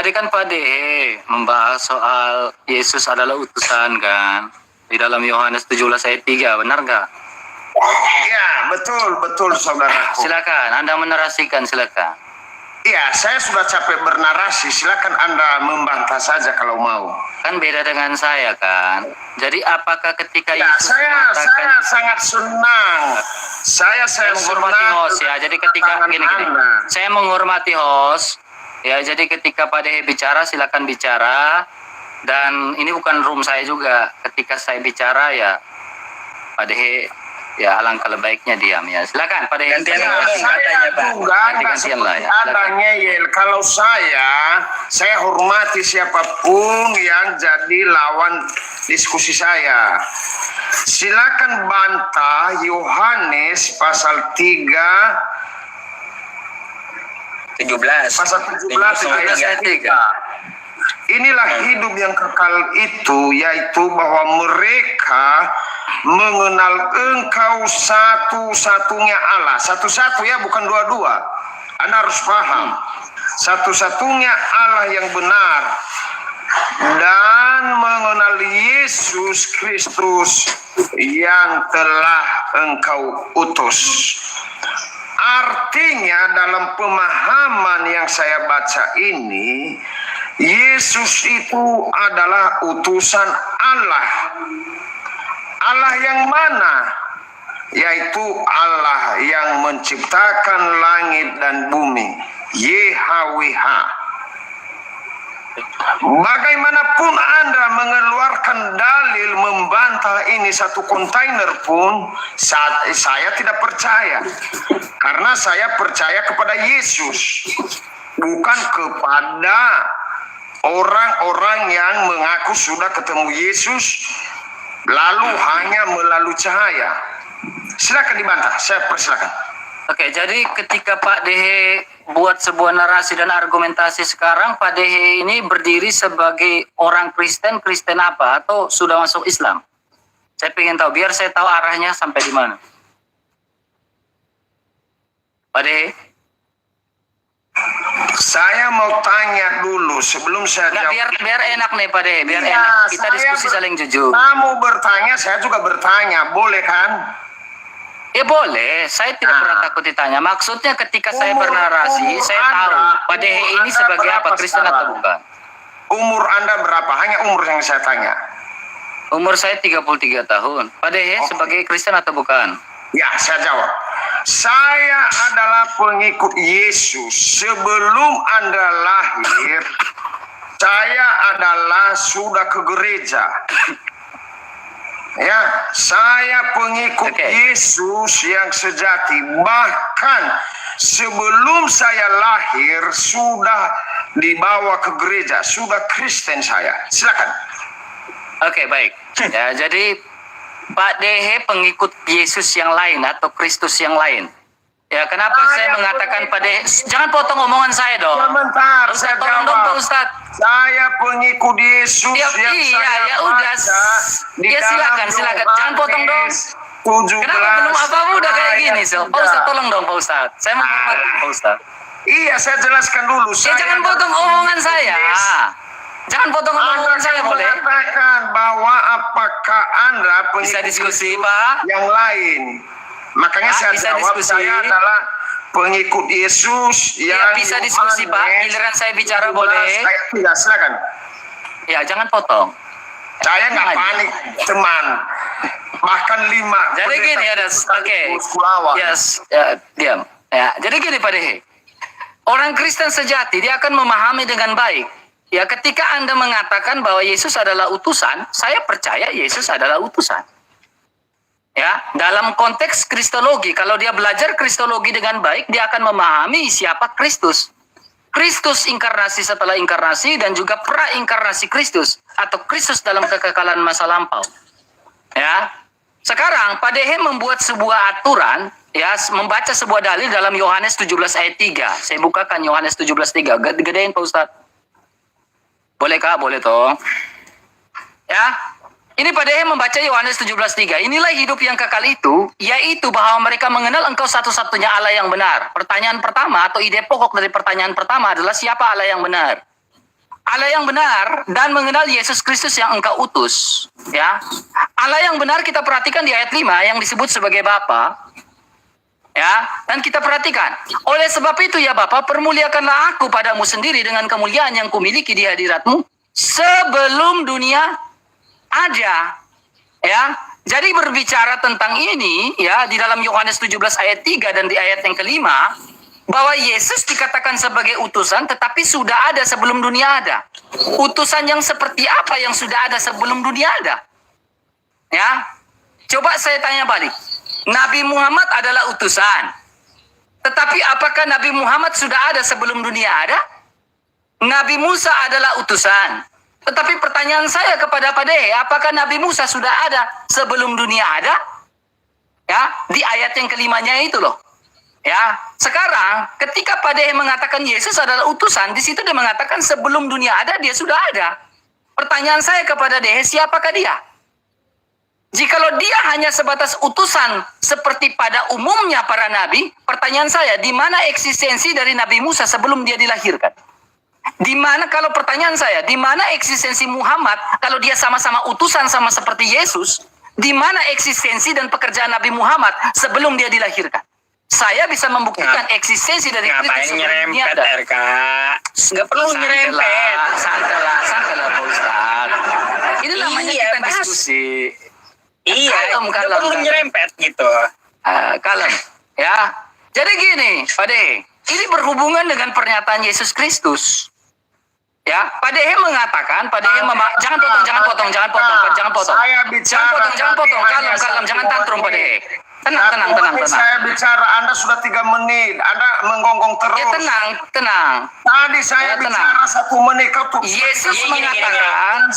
Tadi kan Pak Dehe membahas soal Yesus adalah utusan kan di dalam Yohanes 17 ayat 3, benar nggak? Ya, betul saudaraku. Silakan, Anda menarasikan, silakan. Iya, saya sudah capek bernarasi. Silakan Anda membantah saja kalau mau. Kan beda dengan saya kan. Jadi apakah ketika Ya, Yesus saya sangat senang. Saya menghormati senang host ya. Jadi ketika gini, saya menghormati host. Ya, jadi ketika Pak Dehe bicara, silakan bicara. Dan ini bukan room saya juga. Ketika saya bicara ya, Pak Dehe ya alangkah baiknya diam ya. Silakan Pak Dehe. Saya juga nggak seperti Anda ngeyel. Kalau saya hormati siapapun yang jadi lawan diskusi saya. Silakan bantah Yohanes pasal 17 pasal 17 ayat 3. Inilah hidup yang kekal itu, yaitu bahwa mereka mengenal Engkau satu-satunya Allah. Satu-satu ya, bukan dua-dua. Anda harus paham. Satu-satunya Allah yang benar. Dan mengenal Yesus Kristus yang telah Engkau utus. Artinya dalam pemahaman yang saya baca ini, Yesus itu adalah utusan Allah. Allah yang mana? Yaitu Allah yang menciptakan langit dan bumi. YHWH. Bagaimanapun Anda mengeluarkan dalil membantah ini satu kontainer pun, saya tidak percaya. Karena saya percaya kepada Yesus, bukan kepada orang-orang yang mengaku sudah ketemu Yesus, lalu hanya melalui cahaya. Silakan dibantah, saya persilakan. Oke, jadi ketika Pak Dehe buat sebuah narasi dan argumentasi sekarang, Pak Dehe ini berdiri sebagai orang Kristen apa? Atau sudah masuk Islam? Saya ingin tahu, biar saya tahu arahnya sampai di mana. Pak Dehe? Saya mau tanya dulu sebelum saya jawab. Biar enak nih Pak Dehe, biar enak. Kita diskusi saling jujur. Kamu bertanya, saya juga bertanya. Boleh kan? Ya boleh, saya tidak pernah takut ditanya. Maksudnya ketika saya bernarasi, saya tahu Pak Dehe ini sebagai apa, Kristen atau bukan. Umur Anda berapa? Hanya umur yang saya tanya. Umur saya 33 tahun. Pak Dehe sebagai Kristen atau bukan? Ya, saya jawab. Saya adalah pengikut Yesus. Sebelum Anda lahir, saya adalah sudah ke gereja. Ya, saya pengikut Yesus yang sejati. Bahkan sebelum saya lahir sudah dibawa ke gereja, sudah Kristen saya. Silakan. Oke, baik. Ya, jadi Pak Dehe pengikut Yesus yang lain atau Kristus yang lain. Ya, kenapa saya mengatakan Pak Dehe? Jangan potong omongan saya dong. Sebentar, saya tolong dong Pak Ustadz. Saya pengikut Yesus yang saya udah. Ya silakan. Jangan potong dong. Kenapa belum apa-apa udah kayak gini, Pak Ustadz tolong dong Pak Ustadz. Saya menghormati Pak Ustadz. Iya, saya jelaskan dulu. Ya jangan potong omongan saya. Jangan potong omongan saya, boleh? Katakan bahwa apakah Anda bisa diskusi, Pak? Yang lain. Makanya saya jawab, saya adalah pengikut Yesus yang bisa diskusi, Pak. Giliran saya bicara boleh? Tidak, silakan. Ya, jangan potong. Saya nggak panik, teman. Bahkan 5. Jadi gini, diam. Ya, jadi gini Pak Dehe. Orang Kristen sejati, dia akan memahami dengan baik. Ya, ketika Anda mengatakan bahwa Yesus adalah utusan, saya percaya Yesus adalah utusan. Ya, dalam konteks kristologi, kalau dia belajar kristologi dengan baik, dia akan memahami siapa Kristus. Kristus inkarnasi setelah inkarnasi dan juga pra-inkarnasi Kristus atau Kristus dalam kekekalan masa lampau. Ya. Sekarang Pak Dehe membuat sebuah aturan, ya, membaca sebuah dalil dalam Yohanes 17 ayat 3. Saya bukakan Yohanes 17:3. Gedein Pak Ustadz. Boleh Kak? Boleh toh. Ya. Ini Pak Dehe membaca Yohanes 17:3. Inilah hidup yang kekal itu, yaitu bahwa mereka mengenal Engkau satu-satunya Allah yang benar. Pertanyaan pertama atau ide pokok dari pertanyaan pertama adalah siapa Allah yang benar? Allah yang benar dan mengenal Yesus Kristus yang engkau utus. Ya, Allah yang benar kita perhatikan di ayat 5 yang disebut sebagai Bapa. Ya, dan kita perhatikan. Oleh sebab itu ya Bapa, permuliakanlah aku padamu sendiri dengan kemuliaan yang kumiliki di hadiratmu sebelum dunia ada. Ya, jadi berbicara tentang ini ya di dalam Yohanes 17 ayat 3 dan di ayat yang kelima, bahwa Yesus dikatakan sebagai utusan tetapi sudah ada sebelum dunia ada. Utusan yang seperti apa yang sudah ada sebelum dunia ada? Ya. Coba saya tanya balik. Nabi Muhammad adalah utusan. Tetapi apakah Nabi Muhammad sudah ada sebelum dunia ada? Nabi Musa adalah utusan. Tetapi pertanyaan saya kepada Pak Dehe, apakah Nabi Musa sudah ada sebelum dunia ada? Ya, di ayat yang kelimanya itu loh. Ya, sekarang ketika Pak Dehe mengatakan Yesus adalah utusan, di situ dia mengatakan sebelum dunia ada dia sudah ada. Pertanyaan saya kepada Dehe, siapakah dia? Jikalau dia hanya sebatas utusan seperti pada umumnya para nabi, pertanyaan saya, di mana eksistensi dari Nabi Musa sebelum dia dilahirkan? Di mana, kalau pertanyaan saya, di mana eksistensi Muhammad kalau dia sama-sama utusan sama seperti Yesus? Di mana eksistensi dan pekerjaan Nabi Muhammad sebelum dia dilahirkan? Saya bisa membuktikan eksistensi dari Kristus sebelum dia ada. RK? Nggak perlu nyerempet. Santai lah Pak Ustadz. Ini namanya Iya, kita Mas. diskusi. Iya, Kalem. nggak perlu nyerempet gitu. Kalem, ya. Jadi gini, Pak Dehe, ini berhubungan dengan pernyataan Yesus Kristus. Ya, Pak Dehe mengatakan, Pak Dehe jangan potong. Jangan potong. Kalem, jangan tantrum Pak Dehe. Tenang. Saya bicara, Anda sudah 3 menit. Anda menggonggong terus. Ya tenang. Tadi saya Ya, tenang. bicara 1 menit. Kau tuh Yesus Gini. mengatakan,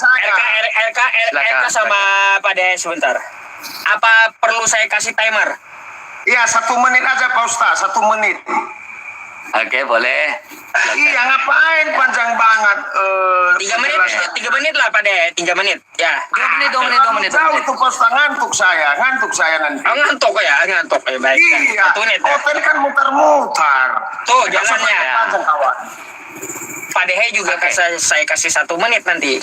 RK Silakan. sama Pak Dehe sebentar. Apa perlu saya kasih timer? Iya, 1 menit aja Pak Ustaz. 1 menit. oke boleh. Iya, ngapain panjang banget? 3 menit, jelasnya. 3 menit lah Pak Dehe, 3 menit. Ya. 2 menit. Jauh tuh Pak Ustaz, ngantuk saya nanti. Oh, ngantuk ya. Baik. Iya, 1 menit. oh tadi kan muter-muter. Tuh, Nggak usah jalannya. panjang, kawan. Pak Dehe juga Oke. saya kasih 1 menit nanti.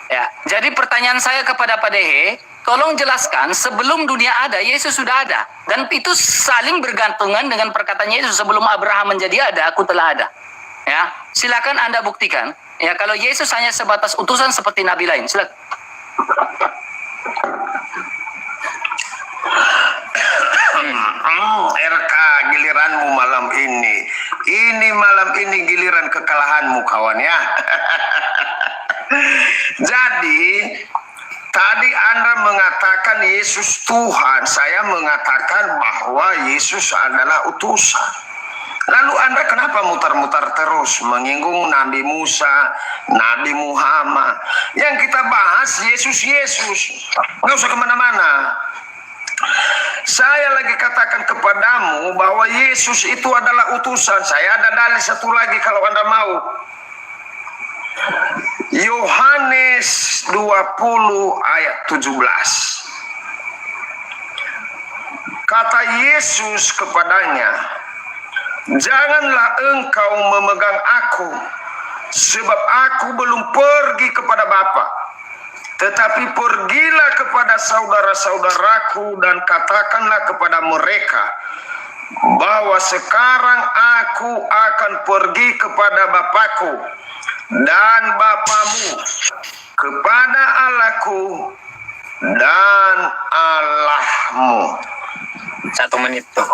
Ya, jadi pertanyaan saya kepada Pak Dehe, tolong jelaskan sebelum dunia ada, Yesus sudah ada. Dan itu saling bergantungan dengan perkataan Yesus, sebelum Abraham menjadi ada, aku telah ada. Ya, silakan Anda buktikan. Ya, kalau Yesus hanya sebatas utusan seperti nabi lain, silakan. RK, giliranmu malam ini. Ini malam ini giliran kekalahanmu, kawan ya. Jadi, tadi Anda mengatakan Yesus Tuhan. Saya mengatakan bahwa Yesus adalah utusan. Lalu Anda kenapa mutar-mutar terus menyinggung Nabi Musa, Nabi Muhammad? Yang kita bahas Yesus. Nggak usah kemana-mana. Saya lagi katakan kepadamu bahwa Yesus itu adalah utusan. Saya ada dalil satu lagi kalau Anda mau. Yohanes 20 ayat 17. Kata Yesus kepadanya, janganlah engkau memegang aku, sebab aku belum pergi kepada Bapa. Tetapi pergilah kepada saudara-saudaraku dan katakanlah kepada mereka bahwa sekarang aku akan pergi kepada Bapakku dan Bapamu, kepada Allahku dan Allahmu. 1 menit tuh.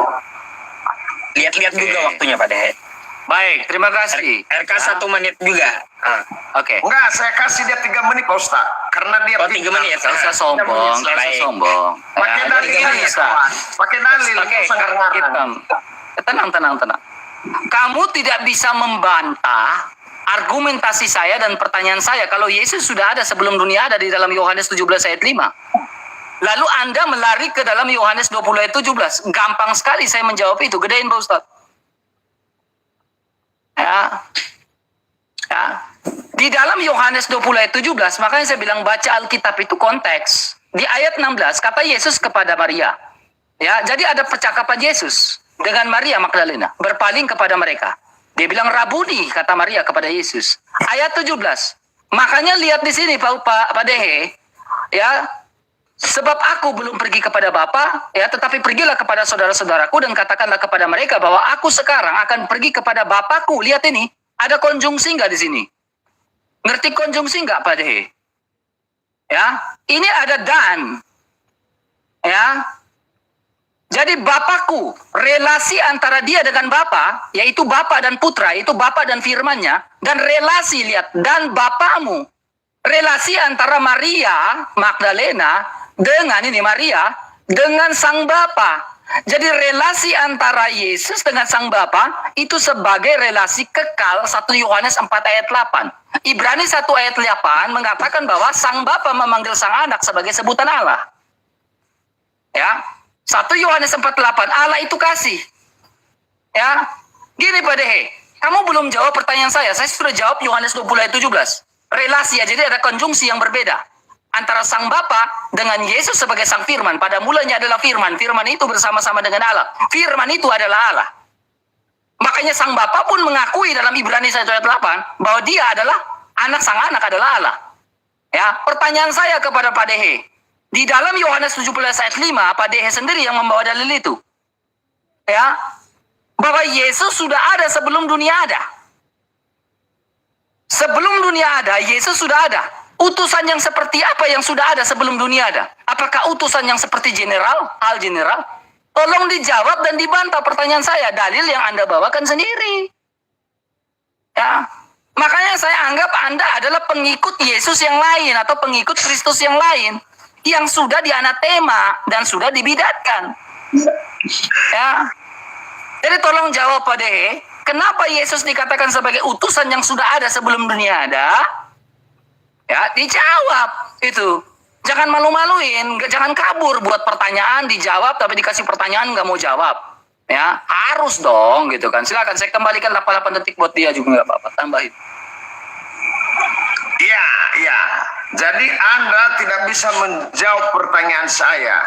Lihat-lihat juga waktunya Pak Dehe. Baik, terima kasih. RK 1 menit juga. Oke. Enggak, saya kasih dia 3 menit Pak Ustaz. Karena dia Oh, 3 pintar. menit. Nggak usah sombong, nggak usah Baik. sombong. Pakai Ya, dalil jadi aja, gini, Ustaz. kawan. Pakai dalil. Oke, nggak usah ngarang-ngarang. tenang. Kamu tidak bisa membantah argumentasi saya dan pertanyaan saya kalau Yesus sudah ada sebelum dunia ada di dalam Yohanes 17 ayat 5. Lalu Anda melari ke dalam Yohanes 20 ayat 17. Gampang sekali saya menjawab itu. Gedein Pak Ustaz. Ya. Di dalam Yohanes 20 ayat 17, makanya saya bilang baca Alkitab itu konteks. Di ayat 16 kata Yesus kepada Maria. Ya, jadi ada percakapan Yesus dengan Maria Magdalena berpaling kepada mereka. Dia bilang Rabuni, kata Maria kepada Yesus. Ayat 17. Makanya lihat di sini Pak Dehe, ya. Sebab aku belum pergi kepada Bapa, ya, tetapi pergilah kepada saudara-saudaraku dan katakanlah kepada mereka bahwa aku sekarang akan pergi kepada Bapakku. Lihat ini, ada konjungsi nggak di sini? Ngerti konjungsi nggak Pak Dehe? Ya, ini ada dan, ya. Jadi Bapakku, relasi antara dia dengan Bapa, yaitu Bapa dan Putra, itu Bapa dan firman-Nya, dan relasi, lihat, dan Bapamu. Relasi antara Maria Magdalena dengan ini Maria dengan Sang Bapa. Jadi relasi antara Yesus dengan Sang Bapa itu sebagai relasi kekal. 1 Yohanes 4 ayat 8. Ibrani 1 ayat 8 mengatakan bahwa Sang Bapa memanggil Sang Anak sebagai sebutan Allah. Ya. 1 Yohanes 4:8, Allah itu kasih. Ya. Gini Pak Dehe, kamu belum jawab pertanyaan saya. Saya sudah jawab Yohanes 20 ayat 17. Relasi ya, jadi ada konjungsi yang berbeda antara Sang Bapa dengan Yesus sebagai Sang Firman. Pada mulanya adalah Firman. Firman itu bersama-sama dengan Allah. Firman itu adalah Allah. Makanya Sang Bapa pun mengakui dalam Ibrani 1 ayat 8 bahwa dia adalah anak, Sang Anak adalah Allah. Ya, pertanyaan saya kepada Pak Dehe, di dalam Yohanes 17 ayat 5, Pak Dehe sendiri yang membawa dalil itu. Ya, bahwa Yesus sudah ada sebelum dunia ada. Sebelum dunia ada, Yesus sudah ada. Utusan yang seperti apa yang sudah ada sebelum dunia ada? Apakah utusan yang seperti general, hal general? Tolong dijawab dan dibantah pertanyaan saya. Dalil yang Anda bawakan sendiri. Ya, makanya saya anggap Anda adalah pengikut Yesus yang lain atau pengikut Kristus yang lain yang sudah dianatema dan sudah dibidatkan. Ya. Jadi tolong jawab Pak Dehe, kenapa Yesus dikatakan sebagai utusan yang sudah ada sebelum dunia ada? Ya, dijawab itu. Jangan malu-maluin, jangan kabur buat pertanyaan dijawab tapi dikasih pertanyaan nggak mau jawab. Ya, harus dong gitu kan. Silakan saya kembalikan 88 detik buat dia juga nggak apa-apa, tambahin. Iya, iya. Jadi Anda tidak bisa menjawab pertanyaan saya.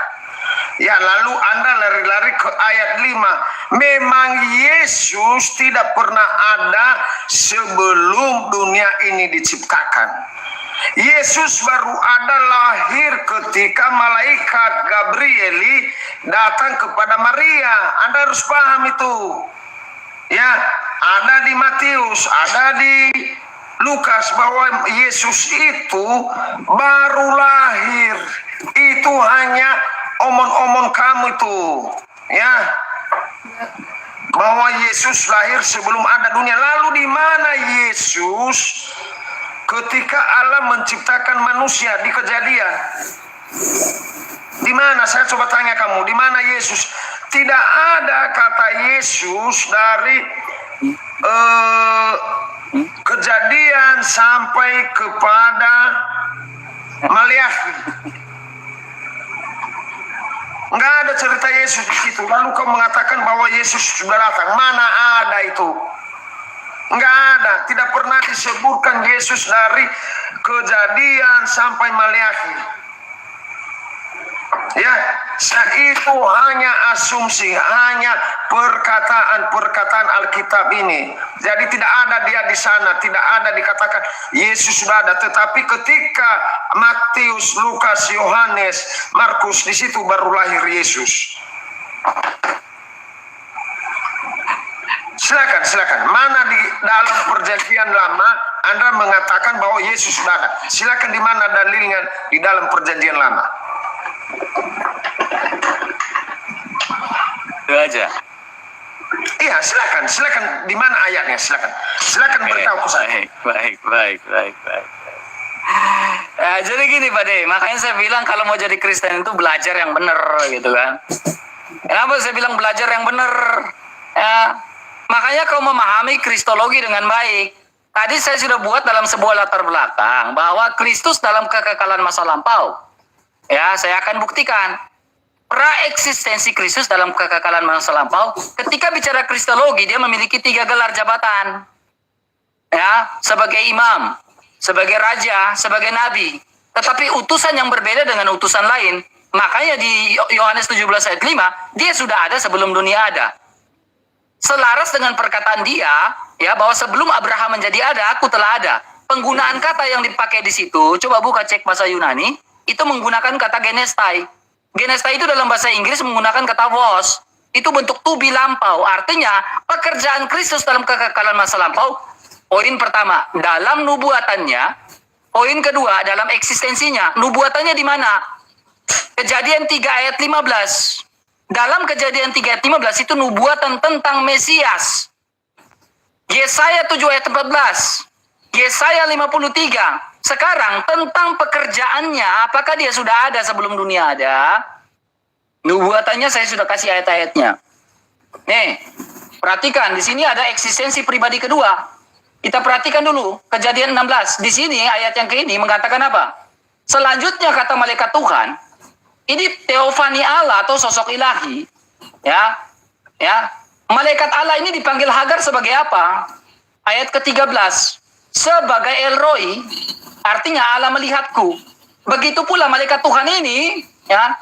Ya, lalu Anda lari-lari ke ayat 5. Memang Yesus tidak pernah ada sebelum dunia ini diciptakan. Yesus baru ada lahir ketika malaikat Gabriel datang kepada Maria. Anda harus paham itu. Ya, ada di Matius, ada di Lukas bahwa Yesus itu baru lahir. Itu hanya omong-omong kamu itu. Ya. Bahwa Yesus lahir sebelum ada dunia. Lalu di mana Yesus ketika Allah menciptakan manusia di Kejadian? Di mana? Saya coba tanya kamu, di mana Yesus? Tidak ada kata Yesus dari Kejadian sampai kepada Maliaki. Enggak ada cerita Yesus di situ. Lalu kau mengatakan bahwa Yesus sudah datang. Mana ada itu? Enggak ada. Tidak pernah disebutkan Yesus dari Kejadian sampai Maliaki. Ya, itu hanya asumsi, hanya perkataan-perkataan Alkitab ini. Jadi tidak ada dia di sana, tidak ada dikatakan Yesus sudah ada. Tetapi ketika Matius, Lukas, Yohanes, Markus, di situ baru lahir Yesus. Silakan. Mana di dalam perjanjian lama Anda mengatakan bahwa Yesus sudah ada? Silakan, di mana dalilnya di dalam perjanjian lama? Itu aja. Iya, silakan. Di mana ayatnya? Silakan beritahu ke saya. Baik. Jadi gini Pak De, makanya saya bilang kalau mau jadi Kristen itu belajar yang benar gitu kan. Kenapa saya bilang belajar yang benar? Ya, makanya kau memahami Kristologi dengan baik. Tadi saya sudah buat dalam sebuah latar belakang bahwa Kristus dalam kekekalan masa lampau. Ya, saya akan buktikan praeksistensi Kristus dalam kekekalan masa lampau. Ketika bicara Kristologi, dia memiliki 3 gelar jabatan. Ya, sebagai imam, sebagai raja, sebagai nabi. Tetapi utusan yang berbeda dengan utusan lain. Makanya di Yohanes 17 ayat 5, dia sudah ada sebelum dunia ada. selaras dengan perkataan dia, ya, bahwa sebelum Abraham menjadi ada, aku telah ada. Penggunaan kata yang dipakai di situ, coba buka cek bahasa Yunani, itu menggunakan kata genestai. Genestai itu dalam bahasa Inggris menggunakan kata was. Itu bentuk to be lampau. Artinya, pekerjaan Kristus dalam kekekalan masa lampau, poin pertama, dalam nubuatannya. Poin kedua, dalam eksistensinya. Nubuatannya di mana? Kejadian 3 ayat 15. Dalam Kejadian 3 ayat 15 itu nubuatan tentang Mesias. Yesaya 7 ayat 14. Yesaya 53. Sekarang tentang pekerjaannya, apakah dia sudah ada sebelum dunia ada? Nubuatannya saya sudah kasih ayat-ayatnya. Nih, perhatikan di sini ada eksistensi pribadi kedua. Kita perhatikan dulu Kejadian 16. Di sini ayat yang ke ini mengatakan apa? Selanjutnya kata malaikat Tuhan, ini teofani Allah atau sosok ilahi, ya. Malaikat Allah ini dipanggil Hagar sebagai apa? Ayat ke-13. Sebagai El Roi, artinya Allah melihatku. Begitu pula malaikat Tuhan ini, ya.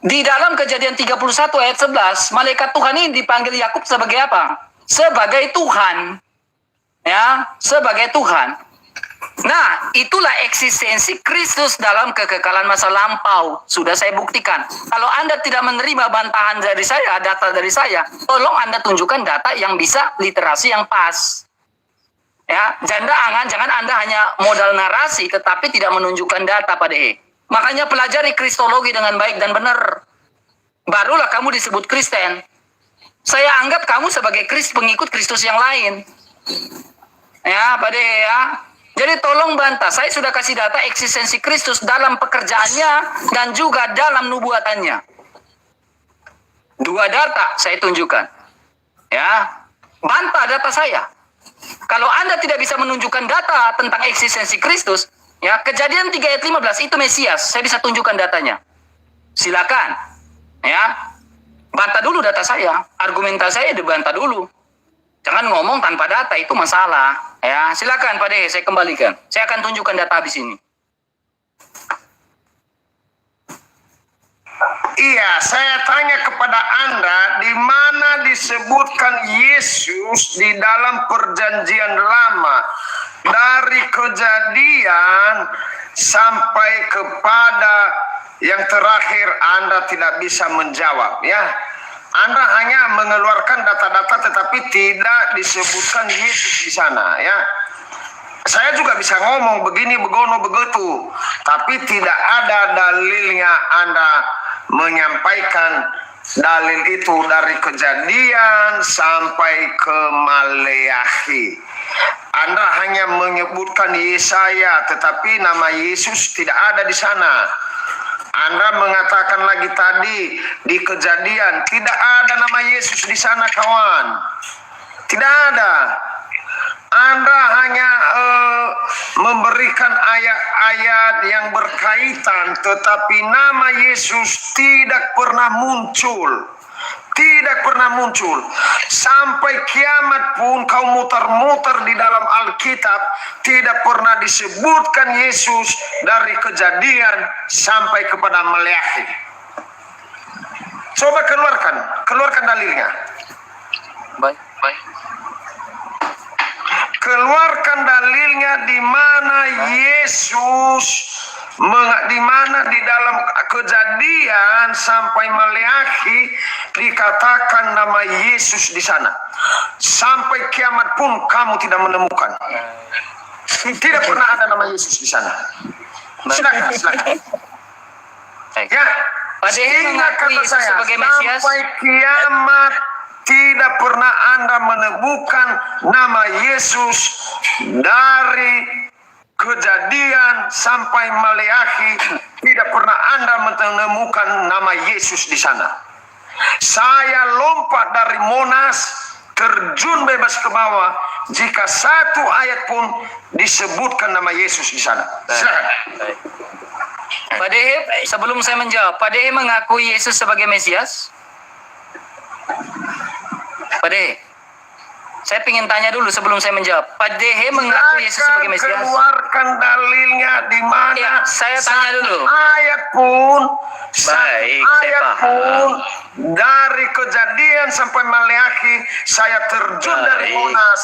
Di dalam Kejadian 31 ayat 11, malaikat Tuhan ini dipanggil Yakub sebagai apa? Sebagai Tuhan. Ya, sebagai Tuhan. Nah, itulah eksistensi Kristus dalam kekekalan masa lampau. Sudah saya buktikan. Kalau Anda tidak menerima bantahan dari saya, data dari saya, tolong Anda tunjukkan data yang bisa literasi yang pas. Ya, jangan Anda hanya modal narasi tetapi tidak menunjukkan data pada Makanya pelajari kristologi dengan baik dan benar. Barulah kamu disebut Kristen. Saya anggap kamu sebagai pengikut Kristus yang lain. Ya, pada ya. Jadi tolong bantah. Saya sudah kasih data eksistensi Kristus dalam pekerjaannya dan juga dalam nubuatannya. 2 data saya tunjukkan. Ya, bantah data saya. Kalau Anda tidak bisa menunjukkan data tentang eksistensi Kristus, ya, Kejadian 3 ayat 15 itu Mesias. Saya bisa tunjukkan datanya. Silakan. Ya. Bantah dulu data saya. Argumentasi saya dibantah dulu. Jangan ngomong tanpa data, itu masalah. Ya, silakan Pak Dehe, saya kembalikan. Saya akan tunjukkan data habis ini. Iya, saya tanya kepada Anda, di mana disebutkan Yesus di dalam perjanjian lama? Dari Kejadian sampai kepada yang terakhir Anda tidak bisa menjawab, ya. Anda hanya mengeluarkan data-data tetapi tidak disebutkan Yesus di sana, ya. Saya juga bisa ngomong begini, begono, begitu, tapi tidak ada dalilnya. Anda menyampaikan dalil itu dari Kejadian sampai ke Maleakhi. Anda hanya menyebutkan Yesaya, tetapi nama Yesus tidak ada di sana. Anda mengatakan lagi tadi di Kejadian, tidak ada nama Yesus di sana, kawan. Tidak ada. Anda hanya memberikan ayat-ayat yang berkaitan, tetapi nama Yesus tidak pernah muncul. Tidak pernah muncul. Sampai kiamat pun kau muter-muter di dalam Alkitab, tidak pernah disebutkan Yesus dari Kejadian sampai kepada Maleakhi. Coba keluarkan dalilnya. Baik. Keluarkan dalilnya di mana Yesus, di mana di dalam Kejadian sampai Maleakhi dikatakan nama Yesus di sana. Sampai kiamat pun kamu tidak menemukan. Tidak pernah ada nama Yesus di sana. Silakan. Ya, sehingga kata saya, sampai kiamat tidak pernah Anda menemukan nama Yesus dari Kejadian sampai Maleakhi. Tidak pernah Anda menemukan nama Yesus di sana. Saya lompat dari Monas, terjun bebas ke bawah, jika satu ayat pun disebutkan nama Yesus di sana. Silakan. Pak Dehe, sebelum saya menjawab, Pak Dehe mengakui Yesus sebagai Mesias? Pak Dehe, Saya ingin tanya dulu sebelum saya menjawab. Pak Dehe mengaku Yesus sebagai Mesias. Keluarkan dalilnya di mana? Ya, saya tanya dulu. Ayat pun, Baik, saya ayat paham. pun dari Kejadian sampai Maleakhi saya terjun dari Baik. Monas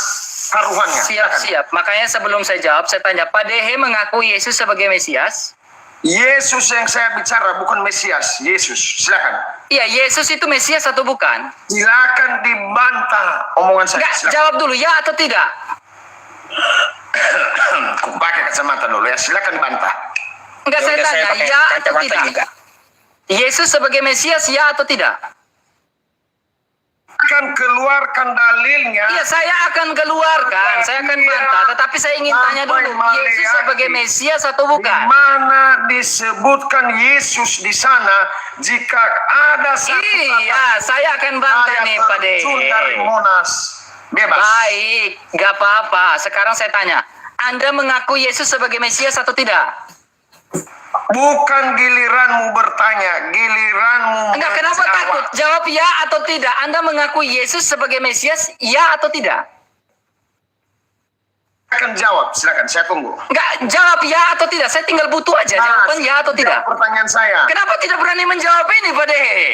taruhannya. Siap. Makanya sebelum saya jawab, saya tanya, Pak Dehe mengaku Yesus sebagai Mesias? Yesus yang saya bicara bukan Mesias. Yesus, silakan. Iya, Yesus itu Mesias atau bukan? Silakan dibantah omongan saya. Enggak, Silakan. jawab dulu, ya atau tidak? Aku pakai kacamata dulu ya. Silakan dibantah. Enggak, saya Yaudah, tanya, pakai ya atau kacamata tidak? juga. Yesus sebagai Mesias, ya atau tidak? Akan keluarkan dalilnya. Iya, saya akan keluarkan, saya akan bantah. Tetapi saya ingin tanya dulu, Yesus sebagai Mesias atau Di bukan? mana disebutkan Yesus di sana jika ada satu Iya, saya akan bantah saya nih, Pak Dehe. terjun dari Monas. Bebas. Baik, gak apa-apa. Sekarang saya tanya, Anda mengaku Yesus sebagai Mesias atau tidak? Bukan giliranmu bertanya, giliranmu Enggak, kenapa menjawab. takut? Jawab ya atau tidak. Anda mengaku Yesus sebagai Mesias, ya atau tidak? Akan jawab, silakan saya tunggu. Enggak, jawab ya atau tidak. Saya tinggal butuh aja jawaban ya atau tidak. Pertanyaan saya. Kenapa tidak berani menjawab ini, Pak Dehe?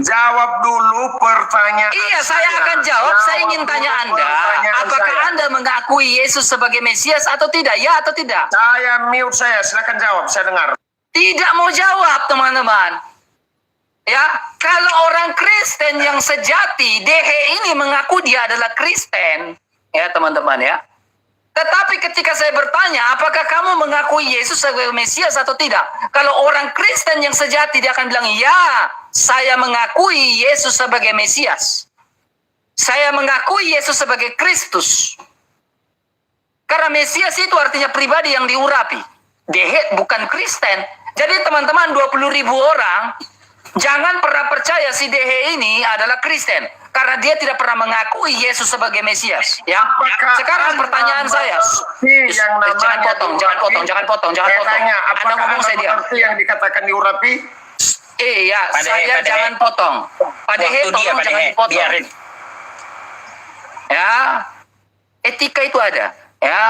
Jawab dulu pertanyaan. Iya, saya akan jawab. Saya ingin tanya dulu Anda, pertanyaan apakah saya. Anda mengakui Yesus sebagai Mesias atau tidak? Ya atau tidak? Saya mute saya, silakan jawab, saya dengar. Tidak mau jawab, teman-teman. Ya, kalau orang Kristen yang sejati, Dehe ini mengaku dia adalah Kristen. Ya, teman-teman ya. Tetapi ketika saya bertanya, apakah kamu mengakui Yesus sebagai Mesias atau tidak? Kalau orang Kristen yang sejati, dia akan bilang, ya, saya mengakui Yesus sebagai Mesias. Saya mengakui Yesus sebagai Kristus. Karena Mesias itu artinya pribadi yang diurapi. Dehe bukan Kristen. Jadi teman-teman 20.000 orang, jangan pernah percaya si Dehe ini adalah Kristen. Karena dia tidak pernah mengakui Yesus sebagai Mesias. Ya. Apakah Sekarang Anda pertanyaan saya. mengerti yang namanya Jangan potong. Saya tanya, Anda apakah ngomong Anda saya diam. mengerti yang dikatakan diurapi? Iya, Pak Dehe, saya Pak Dehe. jangan potong. Pak Dehe, Waktu dia, tolong Pak jangan Dehe. dipotong. Biarin. Ya, etika itu ada. Ya,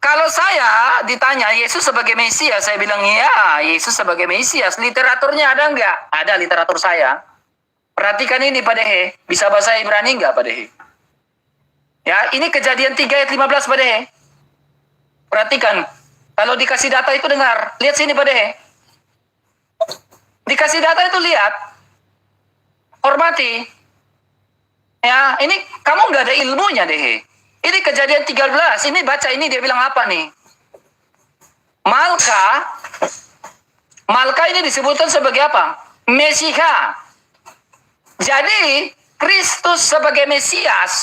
kalau saya ditanya Yesus sebagai Mesias, saya bilang iya, Yesus sebagai Mesias. Literaturnya ada nggak? Ada literatur saya. Perhatikan ini Pak Dehe. Bisa bahasa Ibrani nggak Pak Dehe? Ya, ini Kejadian 3 ayat 15 Pak Dehe. Perhatikan. Kalau dikasih data itu dengar. Lihat sini Pak Dehe. Dikasih data itu lihat. Hormati. Ya, ini kamu nggak ada ilmunya Dehe. Ini Kejadian 13. Ini baca ini dia bilang apa nih? Malka ini disebutkan sebagai apa? Mesiha. Jadi Kristus sebagai Mesias,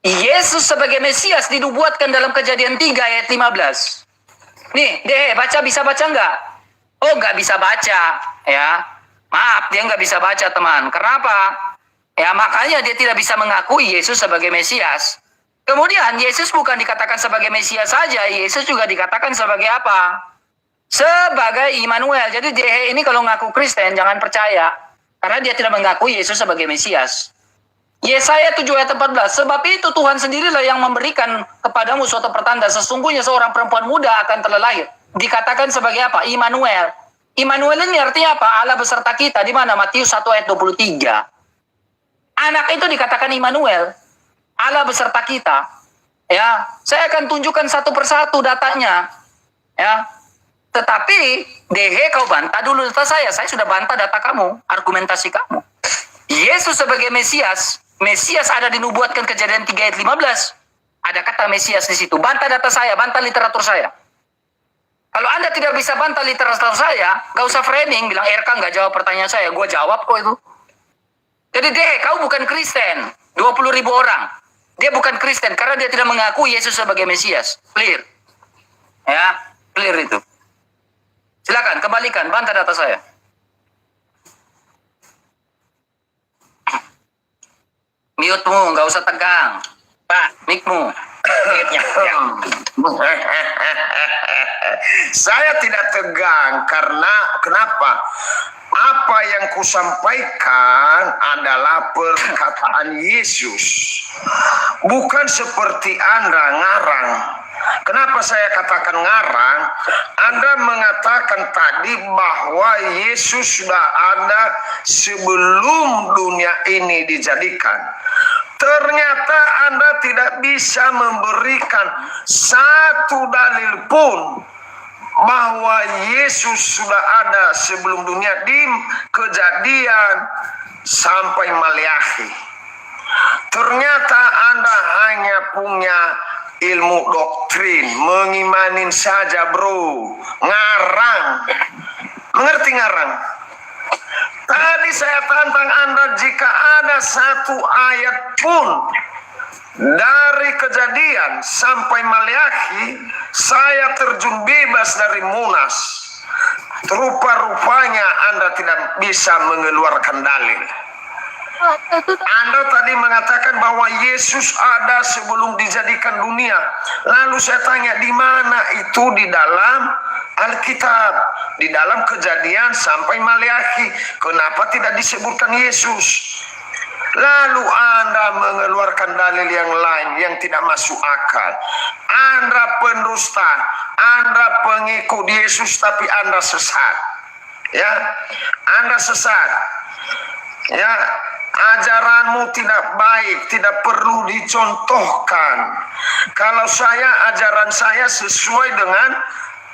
Yesus sebagai Mesias dinubuatkan dalam Kejadian 3 ayat 15. Nih, Dehe, bisa baca nggak? Oh, nggak bisa baca. Ya, maaf, dia nggak bisa baca teman. Kenapa? Ya, makanya dia tidak bisa mengakui Yesus sebagai Mesias. Kemudian Yesus bukan dikatakan sebagai Mesias saja, Yesus juga dikatakan sebagai apa? Sebagai Immanuel. Jadi Dehe ini kalau ngaku Kristen jangan percaya, karena dia tidak mengakui Yesus sebagai Mesias. Yesaya 7 ayat 14, sebab itu Tuhan sendirilah yang memberikan kepadamu suatu pertanda, sesungguhnya seorang perempuan muda akan terlahir. Dikatakan sebagai apa? Immanuel. Immanuel ini artinya apa? Allah beserta kita. Di mana? Matius 1 ayat 23. Anak itu dikatakan Immanuel. Allah beserta kita. Ya, saya akan tunjukkan satu persatu datanya. Ya. Tetapi Dehe kau bantah dulu data saya. Saya sudah bantah data kamu, argumentasi kamu. Yesus sebagai Mesias, Mesias ada dinubuatkan Kejadian 3 ayat 15. Ada kata Mesias di situ. Bantah data saya, bantah literatur saya. Kalau Anda tidak bisa bantah literatur saya, gak usah framing, bilang RK gak jawab pertanyaan saya. Gue jawab kok itu. Jadi Dehe, kau bukan Kristen. 20.000 orang. Dia bukan Kristen karena dia tidak mengaku Yesus sebagai Mesias. Clear. Ya, clear itu. Silakan, kembalikan, bantah data saya. Mute-mu, nggak usah tegang. Pak, Mic-mu. duitnya. Ya. Saya tidak tegang karena kenapa? apa yang kusampaikan adalah perkataan Yesus. Bukan seperti Anda ngarang. Kenapa saya katakan ngarang? Anda mengatakan tadi bahwa Yesus sudah ada sebelum dunia ini dijadikan. Ternyata Anda tidak bisa memberikan satu dalil pun bahwa Yesus sudah ada sebelum dunia di Kejadian sampai Maliakhi. Ternyata Anda hanya punya ilmu doktrin, mengimanin saja bro, ngarang. Mengerti ngarang? Tadi saya tantang Anda, jika ada satu ayat pun dari Kejadian sampai Maliakhi, saya terjun bebas dari Munas. Rupa-rupanya Anda tidak bisa mengeluarkan dalil. Anda tadi mengatakan bahwa Yesus ada sebelum dijadikan dunia. Lalu saya tanya, di mana itu di dalam Alkitab? Di dalam Kejadian sampai Maliakhi. Kenapa tidak disebutkan Yesus? Lalu Anda mengeluarkan dalil yang lain yang tidak masuk akal. Anda pendusta, Anda pengikut Yesus tapi Anda sesat. Ya, Anda sesat. Ya, ajaranmu tidak baik, tidak perlu dicontohkan. Kalau ajaran saya sesuai dengan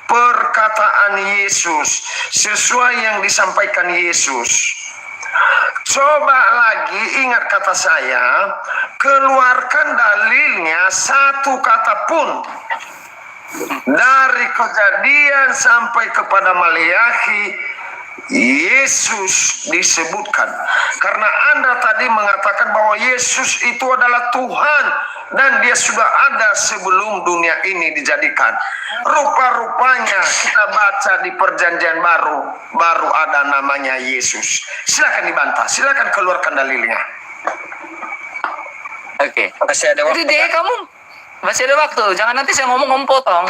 perkataan Yesus, sesuai yang disampaikan Yesus. Coba lagi ingat kata saya, keluarkan dalilnya satu kata pun. Dari Kejadian sampai kepada Maliakhi, Yesus disebutkan. Karena Anda tadi mengatakan bahwa Yesus itu adalah Tuhan dan dia sudah ada sebelum dunia ini dijadikan. Rupa-rupanya kita baca di Perjanjian baru ada namanya Yesus. Silakan dibantah, silakan keluarkan dalilnya. Oke. Masih ada waktu. Jadi deh, kamu masih ada waktu. Jangan nanti saya ngomong kamu potong.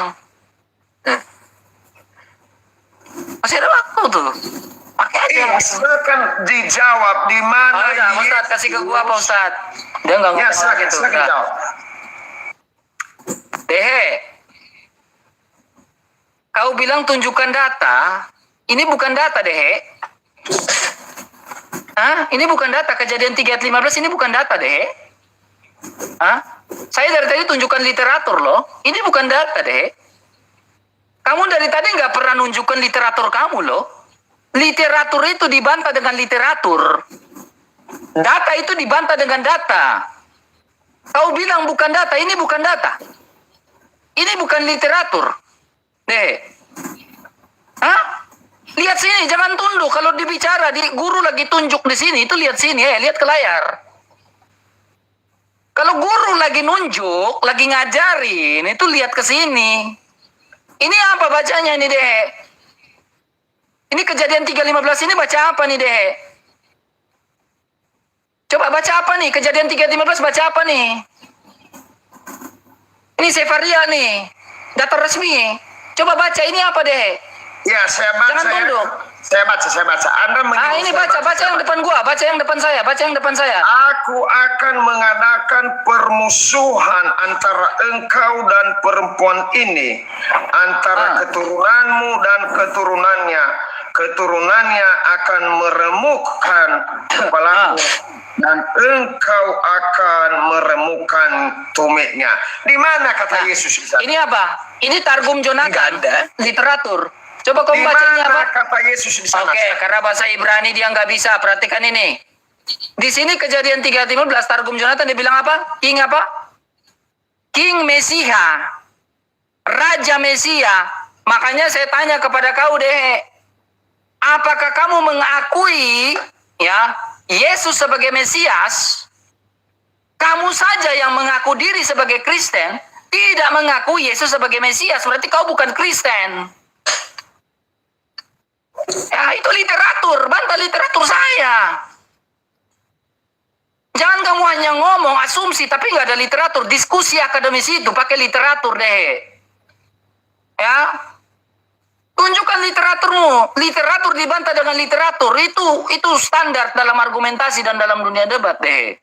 Masih ada waktu tuh. Pakai aja. Silakan dijawab di mana Ustaz, Ustaz, kasih ke gua Pak Ustaz. Dia enggak Ya, ngomong gitu. silakan jawab. Dehe, kau bilang tunjukkan data. Ini bukan data, Dehe. Hah? Ini bukan data. Kejadian 3 ayat 15 ini bukan data, Dehe. Hah? Saya dari tadi tunjukkan literatur loh. Ini bukan data, Dehe. Kamu dari tadi nggak pernah nunjukkan literatur kamu loh. Literatur itu dibantah dengan literatur. Data itu dibantah dengan data. Kau bilang bukan data, ini bukan data. Ini bukan literatur. Deh. Hah? Lihat sini, jangan tunduk. Kalau dibicara, guru lagi tunjuk di sini, itu lihat sini, lihat ke layar. Kalau guru lagi nunjuk, lagi ngajarin, itu lihat ke sini. Ini apa bacanya ini, Deh? Ini Kejadian 3:15 ini baca apa nih, Deh? Coba baca apa nih? Kejadian 3:15 baca apa nih? Ini Sefaria nih. Data resmi. Coba baca ini apa, Deh? Ya, saya baca. Jangan tunduk. Saya baca. Anda Ini baca yang depan gua, baca yang depan saya. Aku akan mengadakan permusuhan antara engkau dan perempuan ini, antara keturunanmu dan keturunannya. Keturunannya akan meremukkan kepalamu dan engkau akan meremukkan tumitnya. Di mana kata Yesus di sana? Ini apa? Ini Targum Jonathan, literatur. Coba kamu baca ini apa? Kata Yesus di sana? Oke, karena bahasa Ibrani dia nggak bisa. Perhatikan ini. Di sini Kejadian 3:15 Targum Jonathan dia bilang apa? King apa? King Mesia. Raja Mesia. Makanya saya tanya kepada kau deh. Apakah kamu mengakui ya Yesus sebagai Mesias? Kamu saja yang mengaku diri sebagai Kristen, tidak mengaku Yesus sebagai Mesias. Berarti kau bukan Kristen. Ya, itu literatur, bantah literatur saya. Jangan kamu hanya ngomong asumsi tapi nggak ada literatur. Diskusi akademis itu pakai literatur deh. Ya. Tunjukkan literaturmu. Literatur dibantah dengan literatur. Itu standar dalam argumentasi dan dalam dunia debat, Dehe.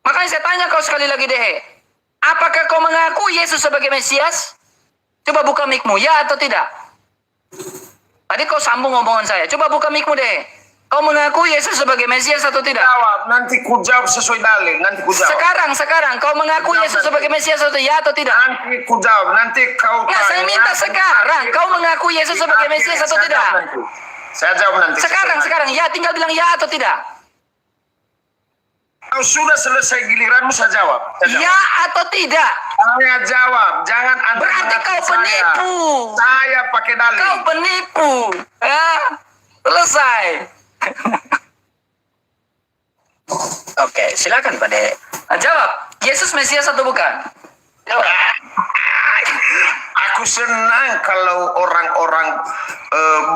Makanya saya tanya kau sekali lagi, Dehe. Apakah kau mengaku Yesus sebagai Mesias? Coba buka mic-mu, ya atau tidak? Tadi kau sambung ngomongan saya. Coba buka mic-mu, Dehe. Kau mengaku Yesus sebagai Mesias atau tidak? Jawab, nanti ku jawab sesuai dalil. Nanti ku jawab. Sekarang, kau mengaku Jawab Yesus nanti. sebagai Mesias atau ya atau tidak? Nanti ku jawab. Nanti kau Nah, saya minta sekarang. Kau mengaku Yesus sebagai Mesias atau Saya tidak? jawab nanti. Saya jawab nanti. Sekarang. Ya, tinggal bilang ya atau tidak. Kau sudah selesai giliranmu, saya jawab. Ya atau tidak? Saya jawab. Jangan Anda Berarti mengaku kau penipu. Saya pakai dalil. Kau penipu. Ya, selesai. Oke, silakan Pak De. Nah, jawab. Yesus Mesias atau bukan? Jawab. Aku senang kalau orang-orang